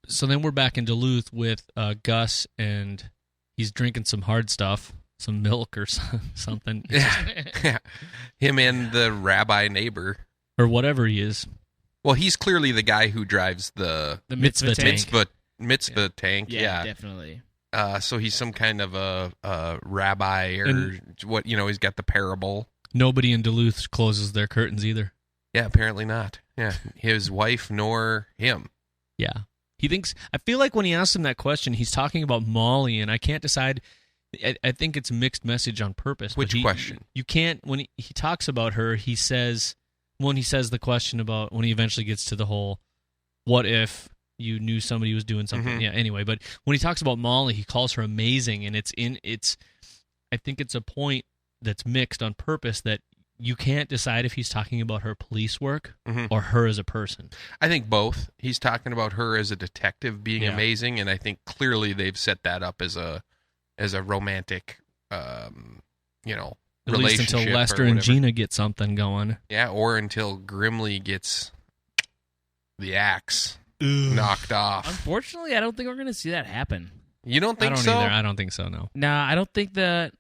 So then we're back in Duluth with Gus, and he's drinking some hard stuff, some milk or something. Yeah. Him and the rabbi neighbor. Or whatever he is. Well, he's clearly the guy who drives the mitzvah tank. Mitzvah tank, yeah. Definitely. So he's some kind of a rabbi or what, he's got the parable. Nobody in Duluth closes their curtains either. Yeah, apparently not. Yeah, his wife nor him. Yeah. I feel like when he asks him that question, he's talking about Molly, and I can't decide. I think it's a mixed message on purpose. Which question? You can't, when he talks about her, he says the question about, when he eventually gets to the whole, what if you knew somebody was doing something. Mm-hmm. Yeah, anyway, but when he talks about Molly, he calls her amazing, and I think it's a point that's mixed on purpose, that you can't decide if he's talking about her police work or her as a person. I think both. He's talking about her as a detective being amazing, and I think clearly they've set that up as a romantic, relationship. At least until Lester and Gina get something going. Yeah, or until Grimley gets the axe knocked off. Unfortunately, I don't think we're going to see that happen. You don't think so? Either. I don't think so, no. Nah, I don't think that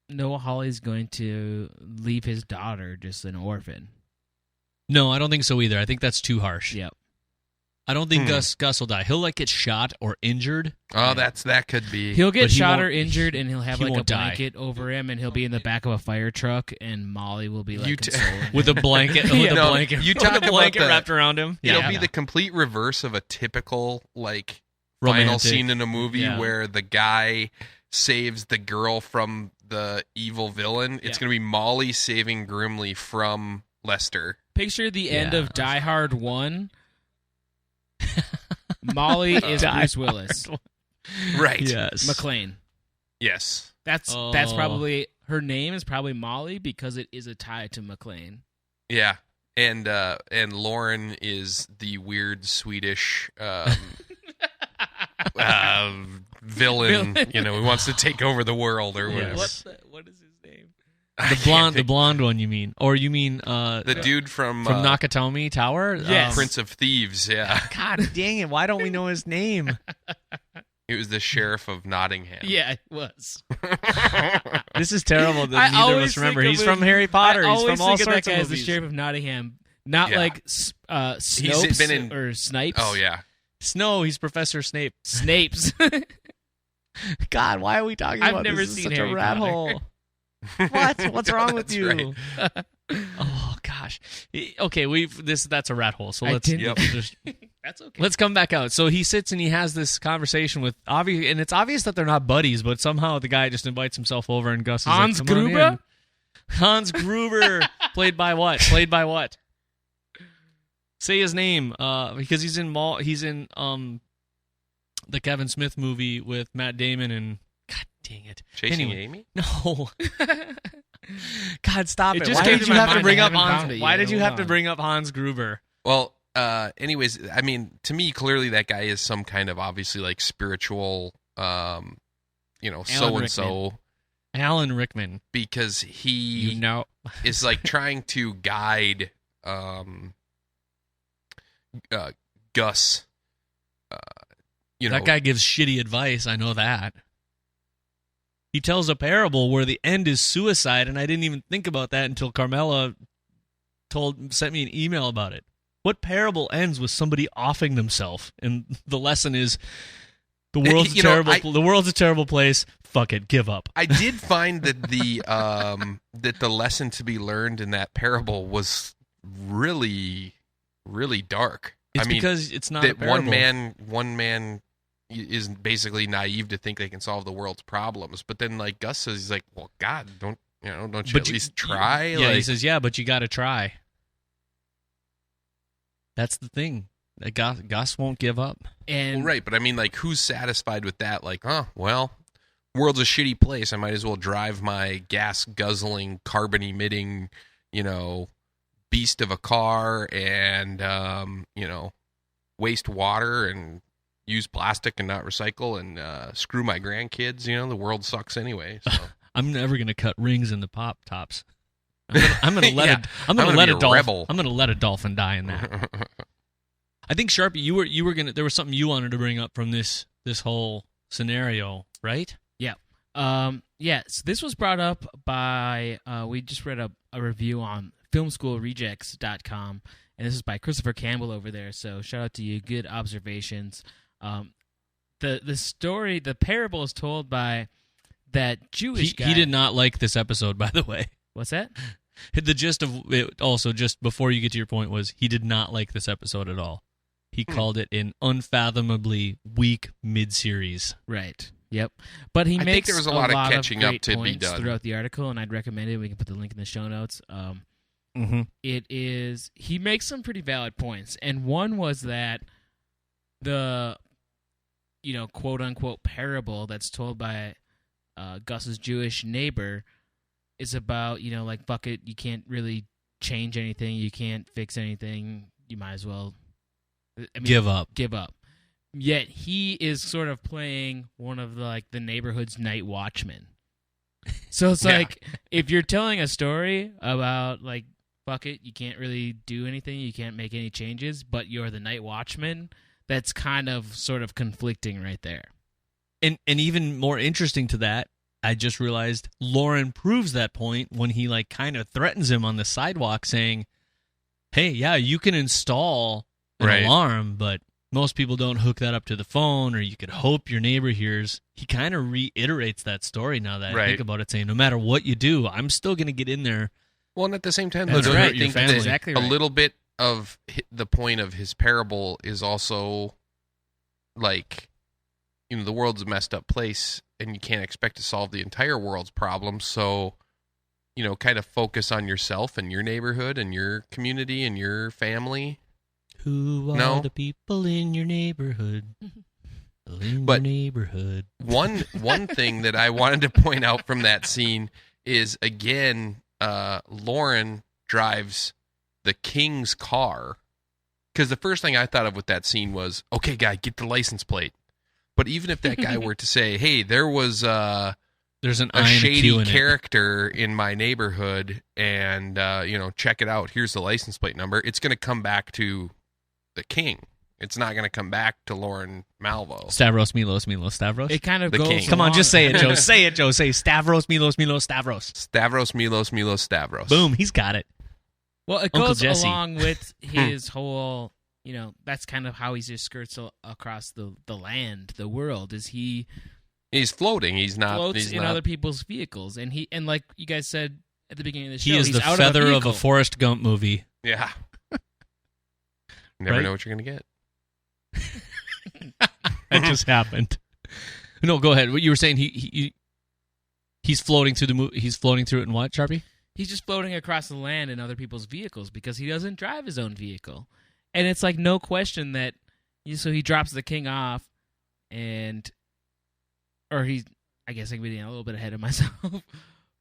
Noah Hawley's going to leave his daughter just an orphan. No, I don't think so either. I think that's too harsh. Yep. I don't think Gus will die. He'll get shot or injured. Oh, that could be. He'll get shot or injured, and he'll have a blanket over him, and he'll be in the back of a fire truck, and Molly will be consoling with a blanket. You talk a blanket wrapped around him. It'll be the complete reverse of a typical final scene in a movie where the guy saves the girl from the evil villain. It's going to be Molly saving Grimley from Lester. Picture the end of Die Hard 1. Molly is Bruce Willis. Right. Yes. McClane. Yes. That's probably, her name is probably Molly because it is a tie to McClane. Yeah. And Lauren is the weird Swedish villain, who wants to take over the world or whatever. What is his name? The blonde one, you mean? Or you mean the dude from Nakatomi Tower? Yes. Prince of Thieves, yeah. God dang it, why don't we know his name? He was the sheriff of Nottingham. Yeah, it was. This is terrible that neither of us remember. He's from Harry Potter. He's from all sorts of movies. that guy as the sheriff of Nottingham. Not like Snopes or Snipes. Oh, yeah. Snow, he's Professor Snape. Snapes. God, why are we talking about this? I've never seen such Harry a rat Potter. hole. What? What's wrong with you? Right. Oh, God. gosh. Okay, that's a rat hole. So let's That's okay. let's come back out. So he sits and he has this conversation with and it's obvious that they're not buddies, but somehow the guy just invites himself over, and Gus is Hans like, "Come on Gruber? in." Hans Gruber, played by what? Say his name, because he's in the Kevin Smith movie with Matt Damon and God dang it, Chasing Amy? No. God, stop it! It just Why came did to you my have to mind. bring I up haven't Hans? found it Why yet. did you Hold have to on. bring up Hans Gruber? Well, anyways, I mean, to me, clearly that guy is some kind of obviously like spiritual, so-and-so. Alan Rickman, Because he is like trying to guide Gus. That guy gives shitty advice. I know that. He tells a parable where the end is suicide, and I didn't even think about that until Carmela sent me an email about it. What parable ends with somebody offing themselves? And the lesson is the world's the world's a terrible place. Fuck it, give up. I did find that the lesson to be learned in that parable was really, really dark. It's because it's not a that parable. one man is basically naive to think they can solve the world's problems. But then, like Gus says, he's like, "Well, God, don't you at least try?" Yeah, he says, "Yeah, but you got to try." That's the thing. Gus won't give up. And right, but I mean, like, who's satisfied with that? Like, well, world's a shitty place. I might as well drive my gas guzzling, carbon emitting, beast of a car and waste water and use plastic and not recycle and screw my grandkids. The world sucks anyway. So. I'm never gonna cut rings in the pop tops. I'm gonna let Yeah, I'm gonna let a dolphin. rebel. I'm gonna let a dolphin die in that. I think Sharpie, you were gonna. There was something you wanted to bring up from this whole scenario, right? Yeah. So this was brought up by, we just read a review on filmschoolrejects.com, and this is by Christopher Campbell over there, so shout out to you. Good observations. The story, the parable is told by that Jewish guy. He did not like this episode, by the way. What's that? The gist of it also, just before you get to your point, was he did not like this episode at all. He called it an unfathomably weak mid-series. Right. Yep. But he I makes think there was a lot of catching up great to be points done throughout the article, and I'd recommend it. We can put the link in the show notes. It is, he makes some pretty valid points, and one was that the, quote unquote parable that's told by Gus's Jewish neighbor is about, like, fuck it, you can't really change anything, you can't fix anything, you might as well give up. Yet he is sort of playing one of the neighborhood's night watchmen. So it's like, if you're telling a story about, like, fuck it, you can't really do anything, you can't make any changes, but you're the night watchman, that's kind of sort of conflicting right there. And even more interesting to that, I just realized Lauren proves that point when he kind of threatens him on the sidewalk saying, "Hey, yeah, you can install an alarm, but most people don't hook that up to the phone, or you could hope your neighbor hears." He kind of reiterates that story now that I think about it, saying, no matter what you do, I'm still going to get in there. Well, and at the same time, That's though, right, don't you your think family. that Exactly a right. little bit of the point of his parable is also, like, the world's a messed up place, and you can't expect to solve the entire world's problems, so, kind of focus on yourself and your neighborhood and your community and your family. Who are the people in your neighborhood? Your neighborhood. One thing that I wanted to point out from that scene is, again, Lauren drives the king's car, because the first thing I thought of with that scene was, okay, guy, get the license plate. But even if that guy were to say, hey, there was there's a shady character in my neighborhood, and check it out, here's the license plate number, it's going to come back to the king. It's not going to come back to Lauren Malvo. Stavros, Milos, Stavros. It kind of The goes king. Come on, along- just say it, Joe. Say it, Joe. Say Stavros, Milos, Stavros. Stavros, Milos, Stavros. Boom, he's got it. Well, it Uncle goes Jesse. along with his whole, that's kind of how he just skirts across the land, the world, is he He's floating. He's not. floats He's in not. other people's vehicles. And like you guys said at the beginning of the show. He is He's the out feather of a vehicle. Forrest Gump movie. Yeah. Never Right? know what you're going to get. That just happened. No, go ahead. What you were saying? He's floating through he's floating through it in what, Sharpie? He's just floating across the land in other people's vehicles because he doesn't drive his own vehicle, and it's like no question that. So he drops the king off, I guess I'm getting a little bit ahead of myself,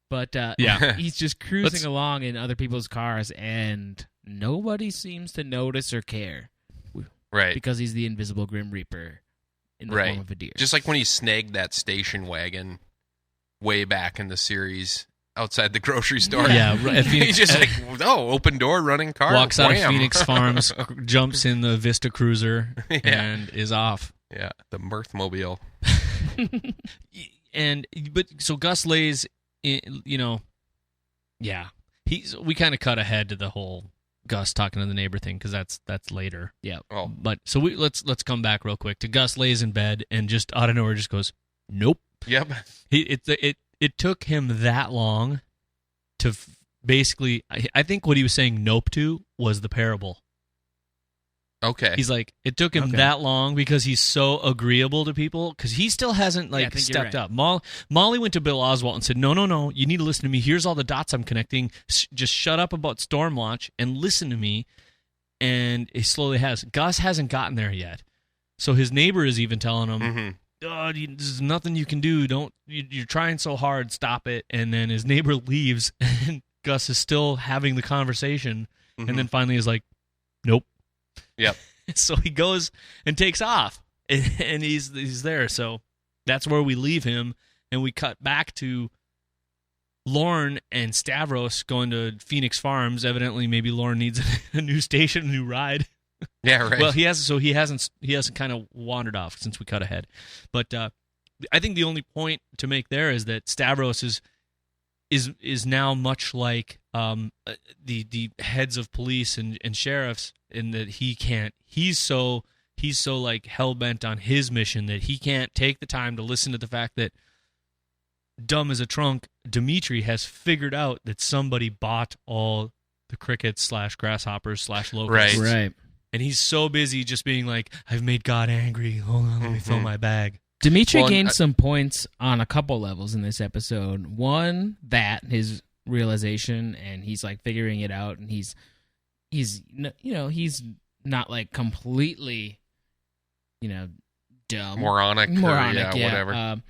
but Yeah. he's just cruising along in other people's cars, and nobody seems to notice or care, Right. because he's the invisible Grim Reaper in the form of a deer. Just like when he snagged that station wagon way back in the series outside the grocery store. Yeah, He's just like, open door, running car. Walks out of wham. Phoenix Farms, jumps in the Vista Cruiser, Yeah. and is off. Yeah, the Mirthmobile. So Gus lays, in, we kind of cut ahead to the whole Gus talking to the neighbor thing because that's later. Yeah. Oh, But so let's come back real quick to Gus lays in bed and just out of nowhere just goes, nope. yep. It took him that long to basically. I think what he was saying nope to was the parable. Okay. He's like, it took him that long because he's so agreeable to people because he still hasn't I think you're stepped right. up. Molly went to Bill Oswalt and said, no, you need to listen to me. Here's all the dots I'm connecting. Just shut up about storm launch and listen to me. And he slowly has. Gus hasn't gotten there yet. So his neighbor is even telling him, Mm-hmm. there's nothing you can do. You're trying so hard. Stop it. And then his neighbor leaves and Gus is still having the conversation. Mm-hmm. And then finally is like, nope. Yep. So he goes and takes off, and he's there. So that's where we leave him, and we cut back to Lorne and Stavros going to Phoenix Farms. Evidently, maybe Lorne needs a new station, a new ride. Yeah, right. Well, he hasn't kind of wandered off since we cut ahead. But I think the only point to make there is that Stavros is now much like the heads of police and sheriffs in that he's so like hell-bent on his mission that he can't take the time to listen to the fact that dumb as a trunk Dimitri has figured out that somebody bought all the crickets / grasshoppers / locusts. Right. And he's so busy just being like, I've made God angry. Hold on, let me fill my bag. Dimitri Well, gained some points on a couple levels in this episode. One, that his realization, and he's like figuring it out, and he's not like completely, dumb, moronic, whatever.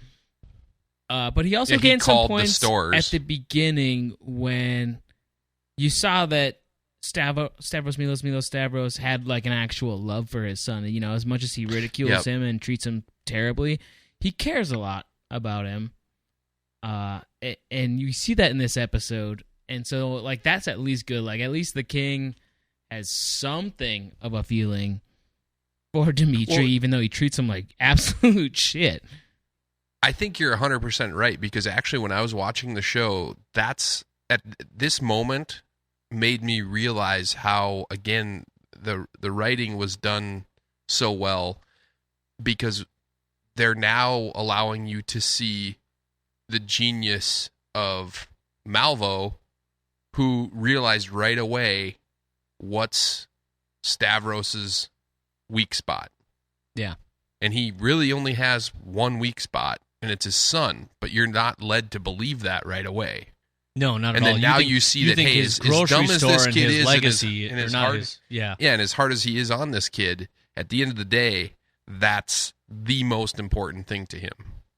But he also Yeah, he gained some called the points stores. at the beginning when you saw that Stavros had like an actual love for his son. As much as he ridicules him and treats him terribly, he cares a lot about him. And you see that in this episode. And so, like, that's at least good. Like, at least the king has something of a feeling for Dimitri, even though he treats him like absolute shit. I think you're 100% right, because actually when I was watching the show, that's at this moment made me realize how, again, the writing was done so well, because they're now allowing you to see the genius of Malvo, who realized right away what's Stavros's weak spot. Yeah. And he really only has one weak spot, and it's his son, but you're not led to believe that right away. No, not at And all. then now you see that, hey, his as dumb grocery as store this and kid his is, legacy and are as not hard, his. Yeah. and as hard as he is on this kid, at the end of the day, that's the most important thing to him.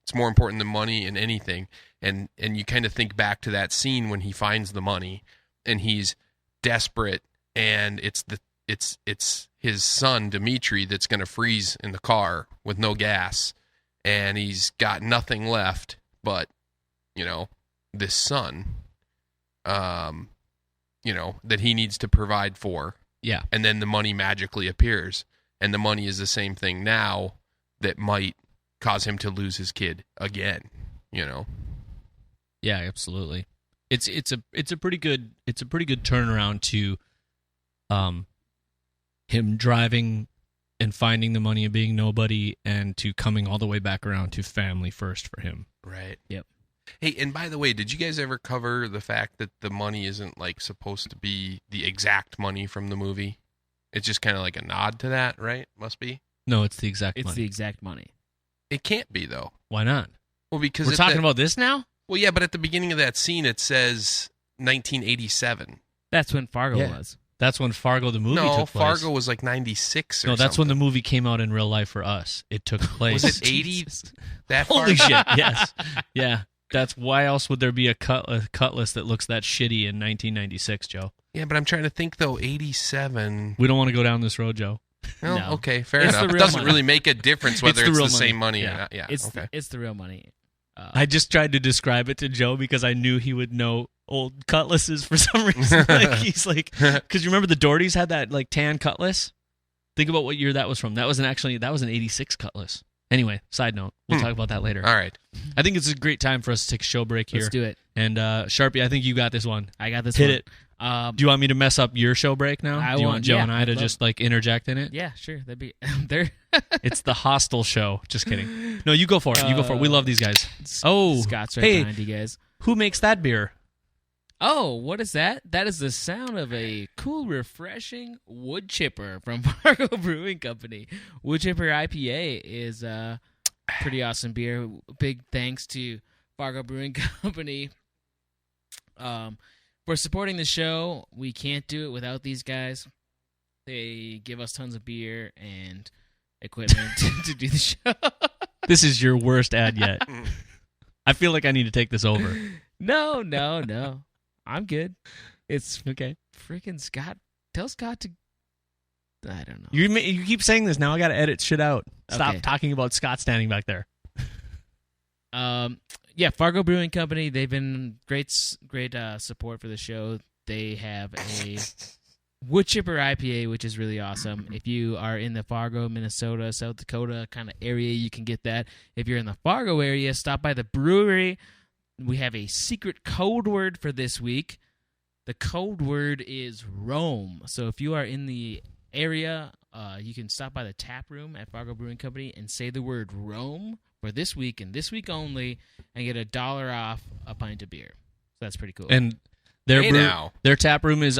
It's more important than money and anything. And you kind of think back to that scene when he finds the money and he's desperate, and it's his son Dimitri that's going to freeze in the car with no gas, and he's got nothing left but this son that he needs to provide for. Yeah. And then the money magically appears, and the money is the same thing now that might cause him to lose his kid again. Yeah, absolutely. It's a pretty good turnaround to him driving and finding the money and being nobody, and to coming all the way back around to family first for him. Right. Yep. Hey, and by the way, did you guys ever cover the fact that the money isn't like supposed to be the exact money from the movie? It's just kind of like a nod to that, right? Must be. No, it's the exact It's money. the exact money. It can't be though. Why not? Well, because We're talking about this now? Well, yeah, but at the beginning of that scene, it says 1987. That's when Fargo Yeah. was. That's when Fargo the movie No, took place. Fargo was like 96 or No, that's when something. the movie came out in real life for us. It took place. Was it 80? That far? Holy shit! Yes, yeah. That's why else would there be a Cutlass that looks that shitty in 1996, Joe? Yeah, but I'm trying to think though. 87. We don't want to go down this road, Joe. Well, No. okay, fair It's the enough. It real doesn't money. really make a difference whether It's the it's real the same money. money or Yeah. not. Yeah, It's okay. it's the real money. I just tried to describe it to Joe because I knew he would know old Cutlasses for some reason. He's like, because you remember the Dohertys had that like tan Cutlass. Think about what year that was from. That was an 86 Cutlass. Anyway, side note. We'll talk about that later. All right. I think it's a great time for us to take a show break here. Let's do it. And Sharpie, I think you got this one. I got this Hit one. it. Do you want me to mess up your show break now? I Do you want- want Joe yeah, and I to I'd just like interject in it? Yeah, sure. That'd be there. It's the Hostel Show. Just kidding. No, you go for it. You go for it. We love these guys. Oh, Scott's right hey, behind you guys. who makes that beer? Oh, what is that? That is the sound of a cool, refreshing wood chipper from Fargo Brewing Company. Wood Chipper IPA is a pretty awesome beer. Big thanks to Fargo Brewing Company for supporting the show. We can't do it without these guys. They give us tons of beer and equipment to do the show. This is your worst ad yet. I feel like I need to take this over. No. I'm good. It's Okay. freaking Scott. Tell Scott to. I don't know. You keep saying this now. I got to edit shit out. Stop Okay. talking about Scott standing back there. Yeah, Fargo Brewing Company. They've been great support for the show. They have a wood chipper IPA, which is really awesome. If you are in the Fargo, Minnesota, South Dakota kind of area, you can get that. If you're in the Fargo area, stop by the brewery. We have a secret code word for this week. The code word is Rome. So if you are in the area, you can stop by the tap room at Fargo Brewing Company and say the word Rome for this week and this week only, and get $1 off a pint of beer. So that's pretty cool. And their Hey, now. their tap room is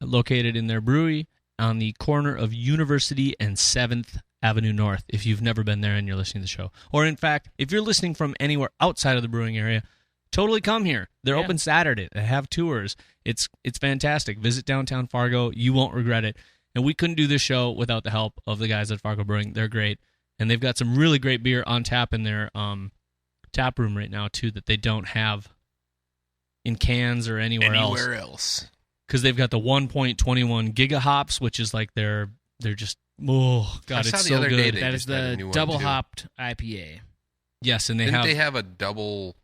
located in their brewery on the corner of University and 7th Avenue North. If you've never been there and you're listening to the show, or in fact, if you're listening from anywhere outside of the brewing area, totally come here. They're Yeah. open Saturday. They have tours. It's fantastic. Visit downtown Fargo. You won't regret it. And we couldn't do this show without the help of the guys at Fargo Brewing. They're great. And they've got some really great beer on tap in their tap room right now, too, that they don't have in cans or anywhere else. Because they've got the 1.21 gigahops, which is like they're just, oh, God, I saw it's the so other day good. they that is just had a the new one, double too. hopped IPA. Yes, and Didn't they have a double?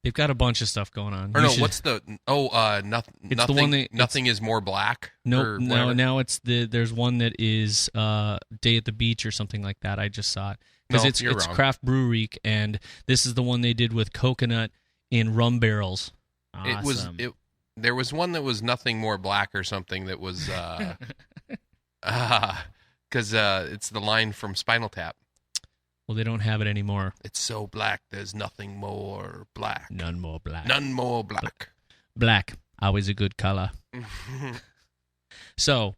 they've got a bunch of stuff going on. Or You no, should- what's the? Nothing. It's the one that- nothing is more black. or No, whatever? now it's there's one that is Day at the Beach or something like that. I just saw it because No, it's you're wrong. Craft Brew Week, and this is the one they did with coconut in rum barrels. It was Awesome. it. There was one that was nothing more black or something that was because it's the line from Spinal Tap. Well, they don't have it anymore. It's so black, there's nothing more black. None more black. None more black. Black, always a good color. So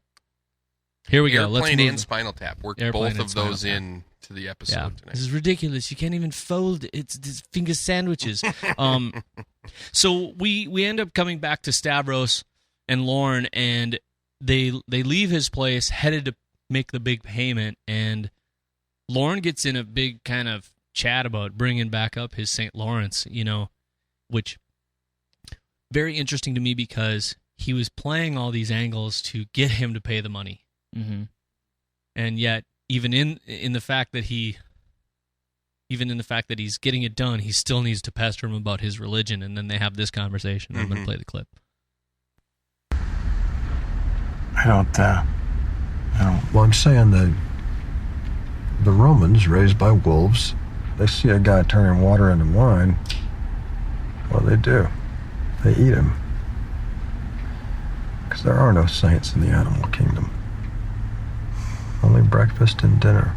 here we go. Let's Airplane move. and Spinal Tap worked Airplane both and of those Spinal Tap. in to the episode Yeah, tonight. this is ridiculous. You can't even fold it. It's finger sandwiches. So we end up coming back to Stavros and Lauren, and they leave his place, headed to make the big payment, and Lauren gets in a big kind of chat about bringing back up his St. Lawrence, which very interesting to me because he was playing all these angles to get him to pay the money. Mm-hmm. And yet, even in the fact that he's getting it done, he still needs to pester him about his religion, and then they have this conversation. I'm going to play the clip. I don't. Well, I'm saying the Romans, raised by wolves, they see a guy turning water into wine. Well, they do. They eat him. Because there are no saints in the animal kingdom. Only breakfast and dinner.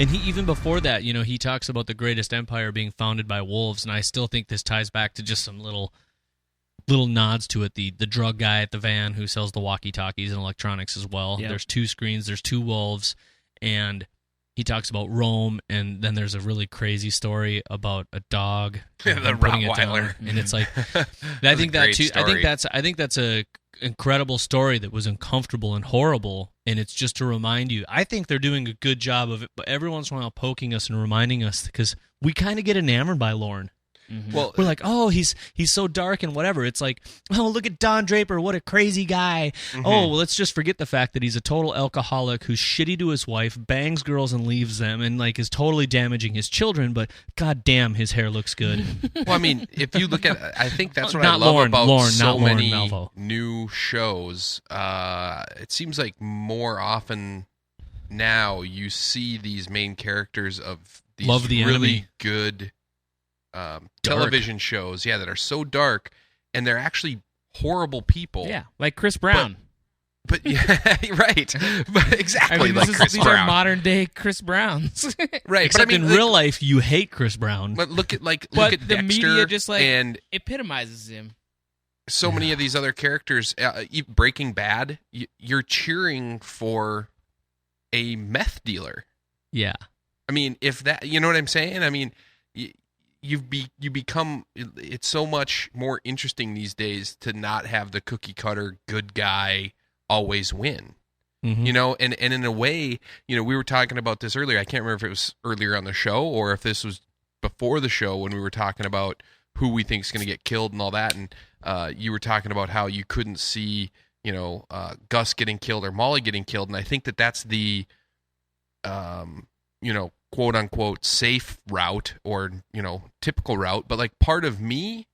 And he even before that, he talks about the greatest empire being founded by wolves, and I still think this ties back to just some little nods to it. The drug guy at the van who sells the walkie-talkies and electronics as well. Yep. There's 2 screens, there's 2 wolves, and he talks about Rome, and then there's a really crazy story about a dog. The Rottweiler. And it's like, I think that too. I think that's a incredible story that was uncomfortable and horrible, and it's just to remind you. I think they're doing a good job of it, but every once in a while poking us and reminding us, because we kind of get enamored by Lorne. Mm-hmm. Well, We're like, oh, he's so dark and whatever. It's like, oh, look at Don Draper, what a crazy guy. Mm-hmm. Oh, well, let's just forget the fact that he's a total alcoholic who's shitty to his wife, bangs girls and leaves them, and like is totally damaging his children. But goddamn, his hair looks good. well, I mean, if you look at, I think that's what Not I love Lorne, about Lorne, so not Lorne many Malvo. new shows. It seems like more often now you see these main characters of these Love the really Enemy. good television shows, that are so dark, and they're actually horrible people. Yeah, like Chris Brown. But yeah, right. But exactly like Chris these Brown. are modern day Chris Browns. Right. Except but I mean, in real life, you hate Chris Brown. But look at but look at the Dexter media just and epitomizes him. so many of these other characters. Breaking Bad, you're cheering for a meth dealer. Yeah. I mean, if that, you know what I'm saying? I mean, you become. It's so much more interesting these days to not have the cookie cutter good guy always win. Mm-hmm. And in a way, we were talking about this earlier. I can't remember if it was earlier on the show or if this was before the show when we were talking about who we think is going to get killed and all that. And you were talking about how you couldn't see, Gus getting killed or Molly getting killed. And I think that's the, quote unquote safe route or, typical route. But like part of me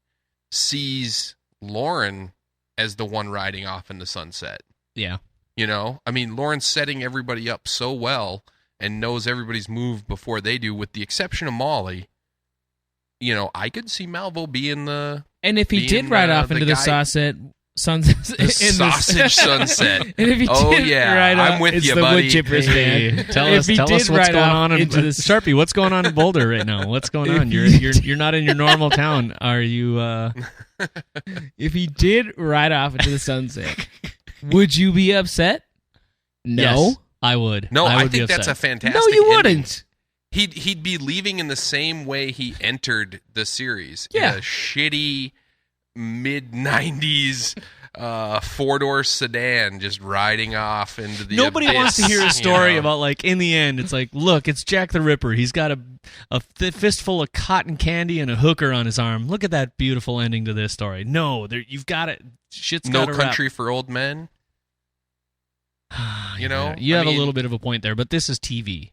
sees Lauren as the one riding off in the sunset. Yeah. I mean, Lauren's setting everybody up so well and knows everybody's move before they do, with the exception of Molly. I could see Malvo being the... And if he did ride off into the sunset... sausage sunset. And if he did ride off, I'm with it's you, the buddy. wood chippers, man. Tell If us he what's did going ride on off in into the- Sharpie. What's going on in Boulder right now? What's going on? You're not in your normal town. Are you? If he did ride off into the sunset, would you be upset? No. Yes, I would. No, I I would be think that's a upset. fantastic No, you ending. wouldn't. He'd be leaving in the same way he entered the series. Yeah. In a shitty mid-90s 4-door sedan just riding off into the Nobody abyss, wants to hear a story you know? about, like, in the end, it's like, look, it's Jack the Ripper. He's got a fistful of cotton candy and a hooker on his arm. Look at that beautiful ending to this story. No, you've got it. Shit's No got Country for Old Men. You know, you have I mean, a little bit of a point there, but this is TV.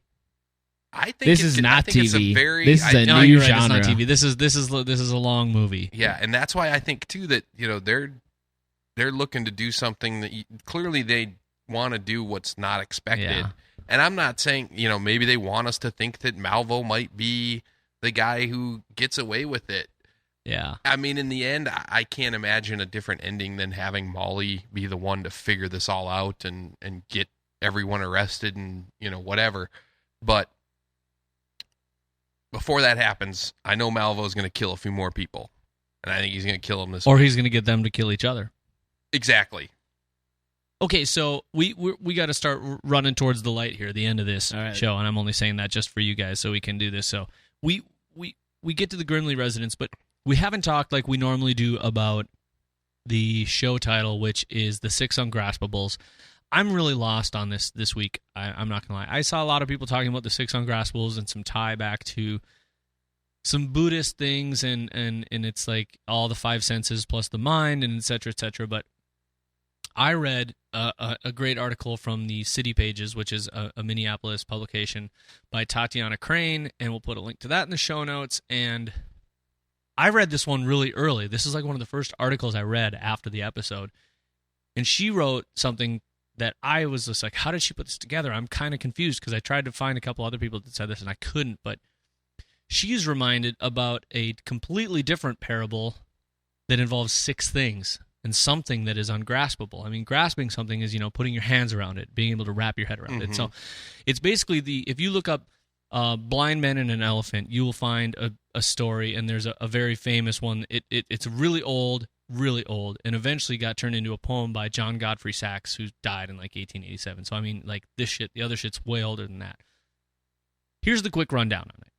I think This is not I think It's a TV. very, This is a No, new you're right, genre. it's not TV. This is a long movie. Yeah, and that's why I think too that they're looking to do something that clearly they want to do what's not expected. Yeah. And I'm not saying maybe they want us to think that Malvo might be the guy who gets away with it. Yeah. I mean, in the end, I can't imagine a different ending than having Molly be the one to figure this all out and get everyone arrested and whatever. But before that happens, I know Malvo's going to kill a few more people, and I think he's going to kill them this. Or he's going to get them to kill each other. Exactly. Okay, so we got to start running towards the light here, the end of this show, and I'm only saying that just for you guys so we can do this. So we get to the Grimley residence, but we haven't talked like we normally do about the show title, which is The Six Ungraspables. I'm really lost on this week. I'm not going to lie. I saw a lot of people talking about The Six Ungraspables and some tie back to some Buddhist things, and it's like all the five senses plus the mind, and et cetera, but I read a great article from the City Pages, which is a Minneapolis publication by Tatiana Crane, and we'll put a link to that in the show notes. And I read this one really early. This is like one of the first articles I read after the episode. And she wrote something that I was just like, how did she put this together? I'm kind of confused because I tried to find a couple other people that said this and I couldn't. But she's reminded about a completely different parable that involves six things. And something that is ungraspable. I mean, grasping something is, putting your hands around it, being able to wrap your head around it. So it's basically if you look up Blind Men and an Elephant, you will find a story, and there's a very famous one. It's really old, and eventually got turned into a poem by John Godfrey Saxe, who died in like 1887. So, I mean, like, this shit, the other shit's way older than that. Here's the quick rundown on it.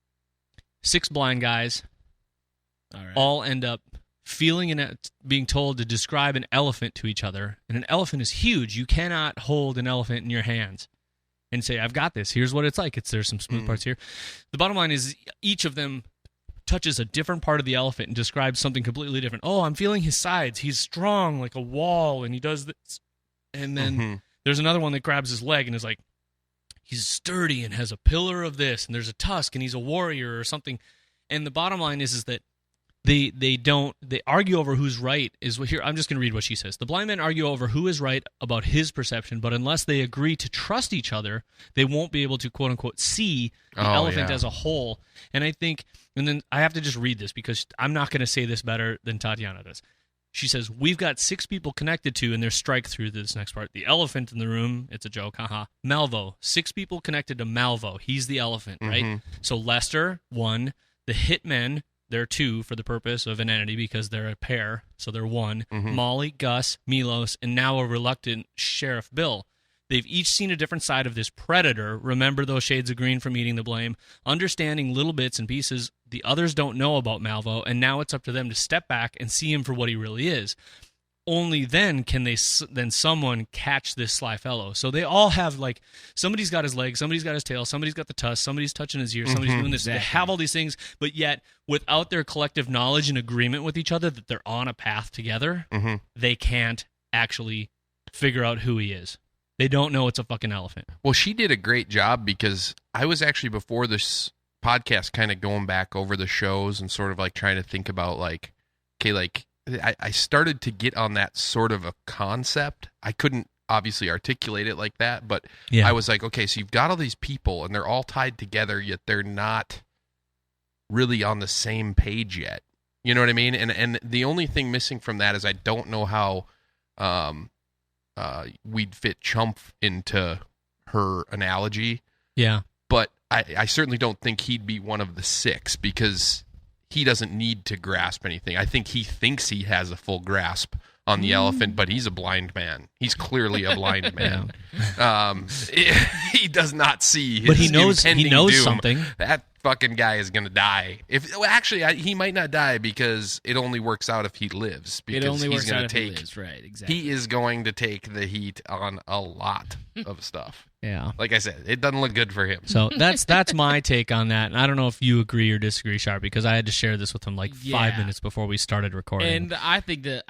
6 blind guys all end up being told to describe an elephant to each other, and an elephant is huge. You cannot hold an elephant in your hands and say, I've got this. Here's what it's like. There's some smooth parts here. The bottom line is each of them touches a different part of the elephant and describes something completely different. Oh, I'm feeling his sides. He's strong like a wall, and he does this. And then there's another one that grabs his leg and is like, he's sturdy and has a pillar of this, and there's a tusk, and he's a warrior or something. And the bottom line is that they argue over who's right. Here, I'm just going to read what she says. The blind men argue over who is right about his perception, but unless they agree to trust each other, they won't be able to, quote unquote, see the elephant as a whole. And I think, and then I have to just read this because I'm not going to say this better than Tatiana does. She says, we've got 6 people connected to, and there's strike through this next part. The elephant in the room, it's a joke, haha. Malvo, 6 people connected to Malvo. He's the elephant, right? So Lester, 1. The hitmen, they're 2 for the purpose of an entity because they're a pair, so they're 1. Molly, Gus, Milos, and now a reluctant Sheriff Bill. They've each seen a different side of this predator. Remember those shades of green from Eating the Blame. Understanding little bits and pieces the others don't know about Malvo, and now it's up to them to step back and see him for what he really is. Only then can someone catch this sly fellow. So they all have, like, somebody's got his leg, somebody's got his tail, somebody's got the tusk, somebody's touching his ear, somebody's doing this. Exactly. They have all these things, but yet without their collective knowledge and agreement with each other that they're on a path together, they can't actually figure out who he is. They don't know it's a fucking elephant. Well, she did a great job because I was actually, before this podcast, kind of going back over the shows and sort of like trying to think about, like, okay, like, I started to get on that sort of a concept. I couldn't obviously articulate it like that, but I was like, okay, so you've got all these people and they're all tied together, yet they're not really on the same page yet. You know what I mean? And the only thing missing from that is I don't know how we'd fit Chump into her analogy. Yeah. But I certainly don't think he'd be one of the 6 because he doesn't need to grasp anything. I think he thinks he has a full grasp on the elephant, but he's a blind man. He's clearly a blind man. He does not see his impending doom. Something. That fucking guy is going to die. He might not die because it only works out if he lives. Because it only works out if he lives, right, exactly. He is going to take the heat on a lot of stuff. Yeah. Like I said, it doesn't look good for him. So that's my take on that. And I don't know if you agree or disagree, Sharp, because I had to share this with him like 5 minutes before we started recording. And I think the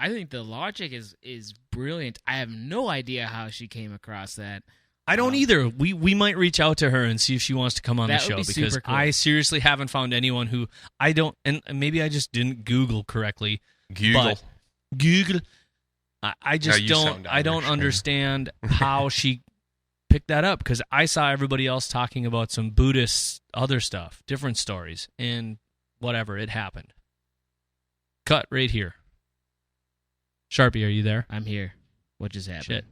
logic is brilliant. I have no idea how she came across that. I don't either. We might reach out to her and see if she wants to come on the show because cool. I seriously haven't found anyone who I don't, and maybe I just didn't Google correctly. Google. I just don't. I don't understand how she picked that up because I saw everybody else talking about some Buddhist other stuff, different stories, and whatever, it happened. Cut right here. Sharpie, are you there? I'm here. What just happened? Shit.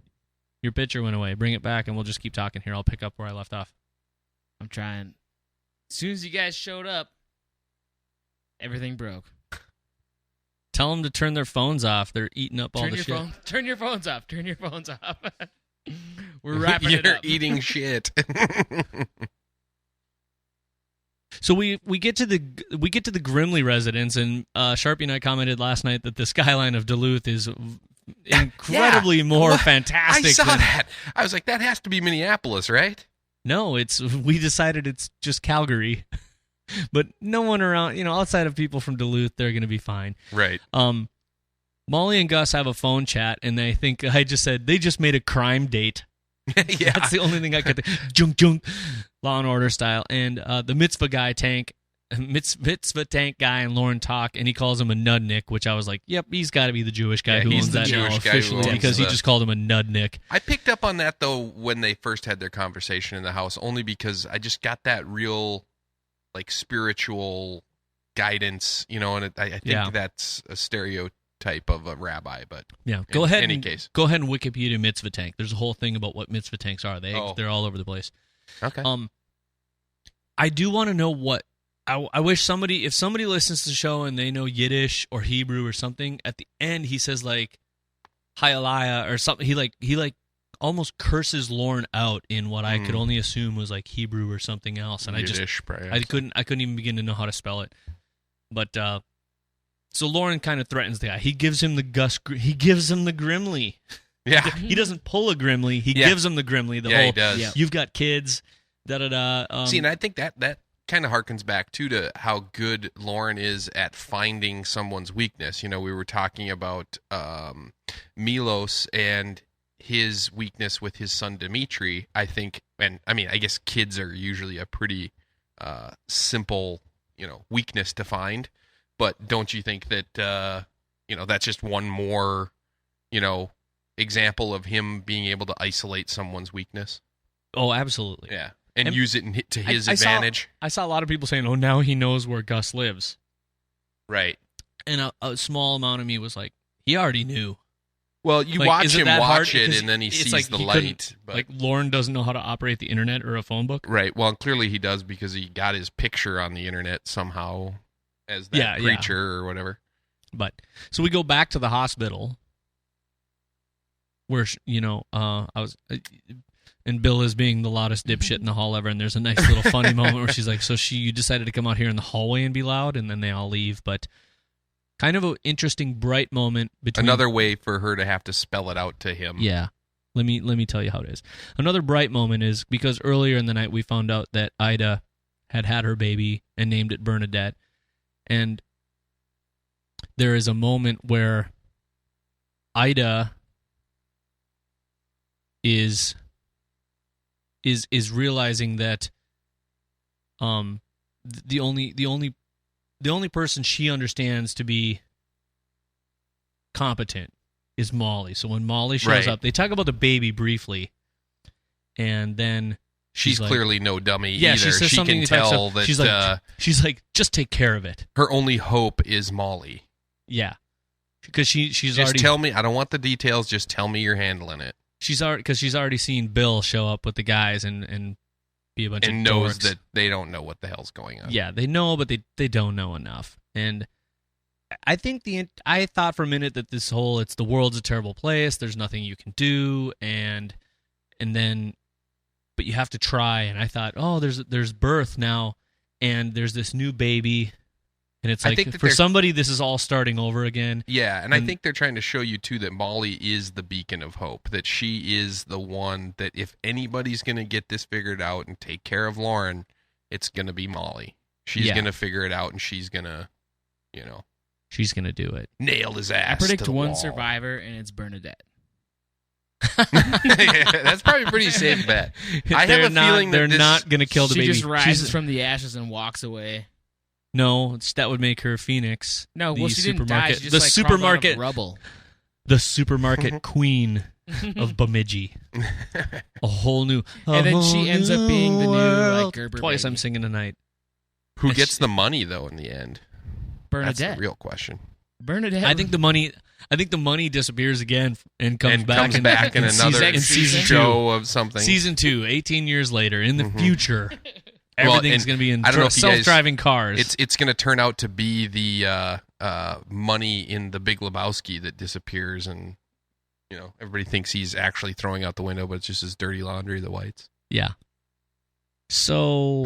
Your picture went away. Bring it back, and we'll just keep talking here. I'll pick up where I left off. I'm trying. As soon as you guys showed up, everything broke. Tell them to turn their phones off. They're eating up all the shit. Turn your phones off. Turn your phones off. We're wrapping it up. You're eating shit. So we get to the Grimley residence, and Sharpie and I commented last night that the skyline of Duluth is incredibly more fantastic. I saw that. I was like, that has to be Minneapolis, right? No, we decided it's just Calgary. But no one around, outside of people from Duluth, they're going to be fine. Right. Molly and Gus have a phone chat, and I think I just said they just made a crime date. Yeah. That's the only thing I could think. Junk, junk, Law and Order style. And the mitzvah tank guy and Lauren talk, and he calls him a nudnik, which I was like, yep, he's got to be the Jewish guy who owns that now officially because he just called him a nudnik. I picked up on that, though, when they first had their conversation in the house, only because I just got that real, like, spiritual guidance, and I think that's a stereotype of a rabbi, but go ahead and Wikipedia mitzvah tank. There's a whole thing about what mitzvah tanks are. They're all over the place. Okay. I do want to know what. I wish if somebody listens to the show and they know Yiddish or Hebrew or something, at the end he says like Hayalaya or something. He like almost curses Lauren out in what I could only assume was like Hebrew or something else, and Yiddish, I couldn't even begin to know how to spell it. But so Lauren kind of threatens the guy. He gives him the Grimley. Yeah. He doesn't pull a Grimley. He gives him the Grimley. He does. You've got kids. Da da da. See, and I think that kind of harkens back too to how good Lauren is at finding someone's weakness. You know, we were talking about Milos and his weakness with his son Dimitri. I think, and I mean, I guess kids are usually a pretty simple, weakness to find. But don't you think that that's just one more, example of him being able to isolate someone's weakness? Oh, absolutely. Yeah. And use it to his advantage. I saw a lot of people saying, "Oh, now he knows where Gus lives." Right. And a small amount of me was like, "He already knew." Well, you like, watch him watch hard? it, and then he sees like the light. But, like Lauren doesn't know how to operate the internet or a phone book. Right. Well, clearly he does because he got his picture on the internet somehow as that preacher or whatever. But so we go back to the hospital where I was. And Bill is being the loudest dipshit in the hall ever, and there's a nice little funny moment where she's like, "So you decided to come out here in the hallway and be loud," and then they all leave. But kind of an interesting, bright moment between another way for her to have to spell it out to him. Yeah, let me tell you how it is. Another bright moment is because earlier in the night we found out that Ida had her baby and named it Bernadette, and there is a moment where Ida is realizing that the only person she understands to be competent is Molly. So when Molly shows up, they talk about the baby briefly, and then she's like, clearly no dummy yeah, either. She says she something can tell that she's like, just take care of it. Her only hope is Molly. Yeah, because she's just already tell me. I don't want the details. Just tell me you're handling it. She's already seen Bill show up with the guys and be a bunch of dorks. And knows that they don't know what the hell's going on. Yeah, they know, but they don't know enough. And I think I thought for a minute that it's the world's a terrible place. There's nothing you can do, and then, but you have to try. And I thought, oh, there's birth now, and there's this new baby. And it's like, for somebody, this is all starting over again. Yeah, and I think they're trying to show you, too, that Molly is the beacon of hope, that she is the one that if anybody's going to get this figured out and take care of Lauren, it's going to be Molly. She's going to figure it out, and she's going to, she's going to do it. Nail his ass. I predict to the one wall. survivor, and it's Bernadette. That's probably a pretty safe bet. I have a feeling that they're not going to kill the baby. She just rises from the ashes and walks away. No, that would make her Phoenix. No, well, she didn't die. She just, the crawled supermarket out of rubble. The supermarket queen of Bemidji. A whole new. And then she ends up being the new Gerber. Twice baby. I'm singing tonight. Who gets the money though in the end? Bernadette. That's the real question. Bernadette. I think the money disappears again and comes back in another season show of something. Season 2, 18 years later, in the future. Everything's going to be in self-driving cars. It's going to turn out to be the money in the Big Lebowski that disappears, and everybody thinks he's actually throwing out the window, but it's just his dirty laundry, the whites. Yeah. So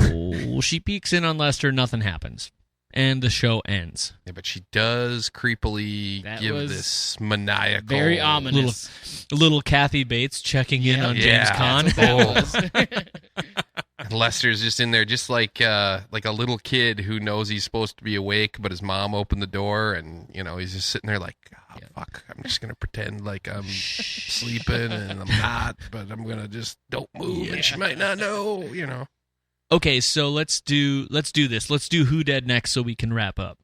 she peeks in on Lester, nothing happens, and the show ends. Yeah, but she does creepily give this maniacal, very ominous, little Kathy Bates checking in on James Caan. And Lester's just in there, just like a little kid who knows he's supposed to be awake, but his mom opened the door, and he's just sitting there like, oh, fuck, I'm just gonna pretend like I'm sleeping, and I'm not, but I'm gonna just don't move, and she might not know, Okay, so let's do this. Let's do Who Dead next, so we can wrap up.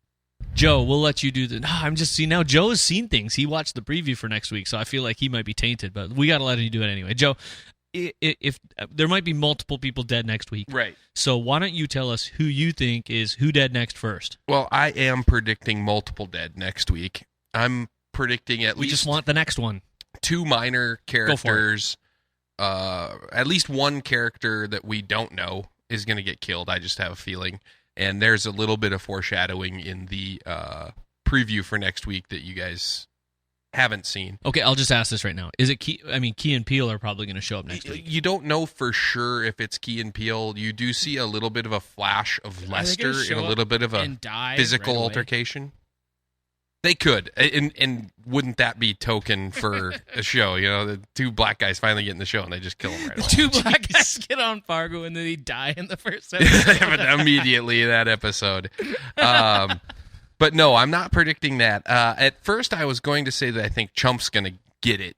Joe, we'll let you do the. No, I'm just now. Joe has seen things. He watched the preview for next week, so I feel like he might be tainted, but we got to let him do it anyway. Joe, if there might be multiple people dead next week, right? So why don't you tell us who you think is who dead next first? Well, I am predicting multiple dead next week. I'm predicting at least. We just want the next one. 2 minor characters. At least one character that we don't know is going to get killed. I just have a feeling. And there's a little bit of foreshadowing in the preview for next week that you guys haven't seen. Okay, I'll just ask this right now. Is it Key? I mean, Key and Peele are probably going to show up next week. You don't know for sure if it's Key and Peele. You do see a little bit of a flash of Lester in a little bit of a physical altercation. They could, and wouldn't that be token for a show? You know, the two black guys finally get in the show and they just kill them right away. Two black guys get on Fargo and then they die in the first episode. Immediately in that episode. But no, I'm not predicting that. At first, I was going to say that I think Chump's going to get it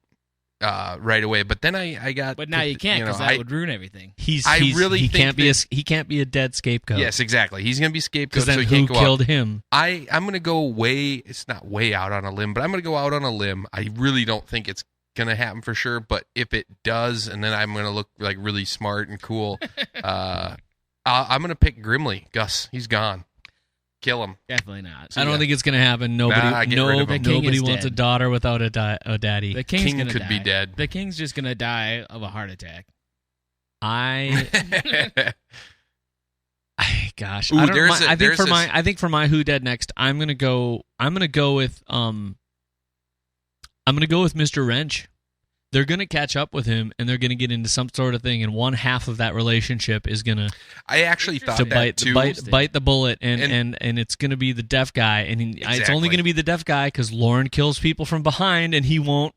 right away, but then I got. But now you can't because that would ruin everything. He can't be a dead scapegoat. Yes, exactly. He's going to be scapegoat. Because then so he who can't go killed out. him? I'm going to go it's not way out on a limb, but I'm going to go out on a limb. I really don't think it's going to happen for sure, but if it does, and then I'm going to look like really smart and cool, I'm going to pick Grimley. Gus, he's gone. Kill him. Definitely not. I don't think it's going to happen. Nobody wants a daughter without a daddy. The King could be dead. The king's just going to die of a heart attack. Gosh. Ooh, I think for my Who Dead Next, I'm going to go with Mr. Wrench. They're going to catch up with him, and they're going to get into some sort of thing, and one half of that relationship is going to. I actually thought bite the bullet, and it's going to be the deaf guy, and it's only going to be the deaf guy because Lauren kills people from behind, and he won't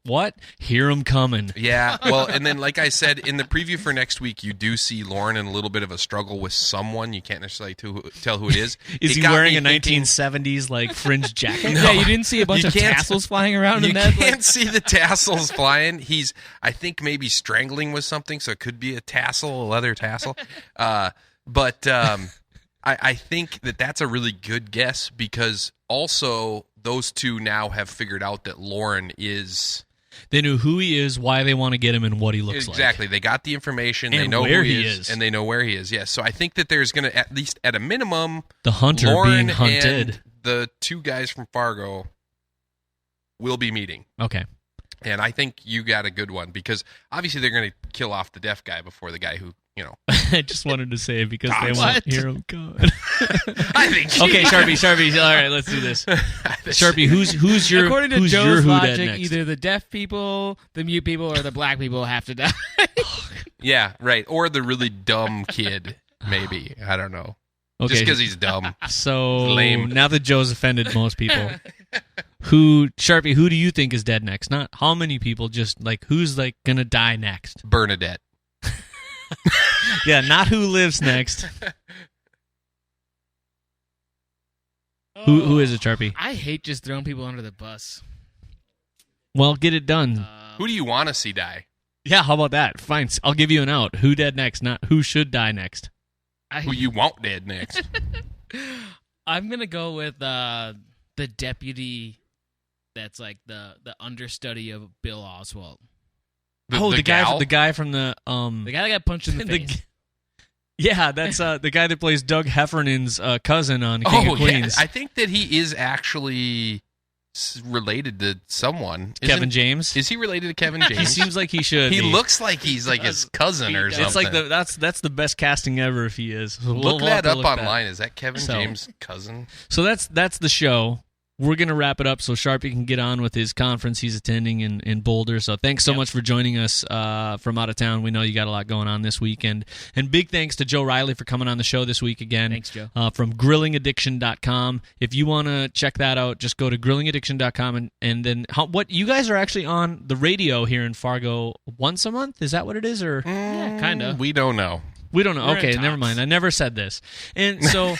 hear him coming. Yeah, well, and then like I said in the preview for next week, you do see Lauren in a little bit of a struggle with someone. You can't necessarily tell who it is. Is he wearing a 1970s like fringe jacket? No. Yeah, you didn't see a bunch of tassels flying around in that. You can't see the tassels flying. He's, I think, maybe strangling with something, so it could be a leather tassel. But I think that's a really good guess because also those two now have figured out that Lauren is... They knew who he is, why they want to get him, and what he looks like. Exactly. They got the information. And they know where who he is. And they know where he is. Yes. So I think that there's going to, at least at a minimum... The hunter Lauren being hunted. And the two guys from Fargo will be meeting. Okay. And I think you got a good one because obviously they're going to kill off the deaf guy before the guy who, I just wanted to say it because they won't hear him coming. I think. Okay, Sharpie. All right, let's do this. Sharpie, who's your According to who's Joe's your Who logic, Dead next? either the deaf people, the mute people, or the black people have to die. Yeah, right. Or the really dumb kid, maybe. I don't know. Okay. Just because he's dumb. So lame. Now that Joe's offended most people, Sharpie, who do you think is dead next? Not how many people, just like who's like gonna die next? Bernadette. Yeah, not who lives next. Who is it, Sharpie? I hate just throwing people under the bus. Well, get it done. Who do you want to see die? Yeah, how about that? Fine, I'll give you an out. Who dead next? Not who should die next. Who you want dead next? I'm gonna go with the deputy. That's like the understudy of Bill Oswald. The guy from the the guy that got punched in the face. Yeah, that's the guy that plays Doug Heffernan's cousin on King of Queens. Yeah. I think that he is actually related to someone. Kevin James? Is he related to Kevin James? He seems like he should. He looks like he's like his cousin or something. It's like that's the best casting ever if he is. Look that up online. Is that Kevin James' cousin? So that's the show. We're going to wrap it up so Sharpie can get on with his conference he's attending in Boulder. So thanks so much for joining us from out of town. We know you got a lot going on this weekend. And big thanks to Joe Riley for coming on the show this week again. Thanks, Joe. From grillingaddiction.com. If you want to check that out, just go to grillingaddiction.com. And then what you guys are actually on the radio here in Fargo once a month? Is that what it is? Or yeah, kind of. We don't know. We don't know. Okay, never mind. I never said this. And so...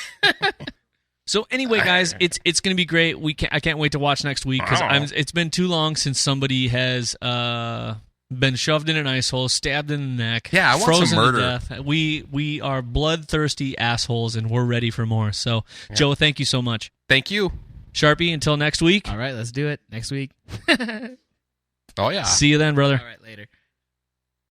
So anyway, guys, it's going to be great. I can't wait to watch next week because it's been too long since somebody has been shoved in an ice hole, stabbed in the neck, I want frozen some murder. to death. We are bloodthirsty assholes, and we're ready for more. So, Joe, thank you so much. Thank you, Sharpie. Until next week. All right, let's do it next week. Oh yeah. See you then, brother. All right.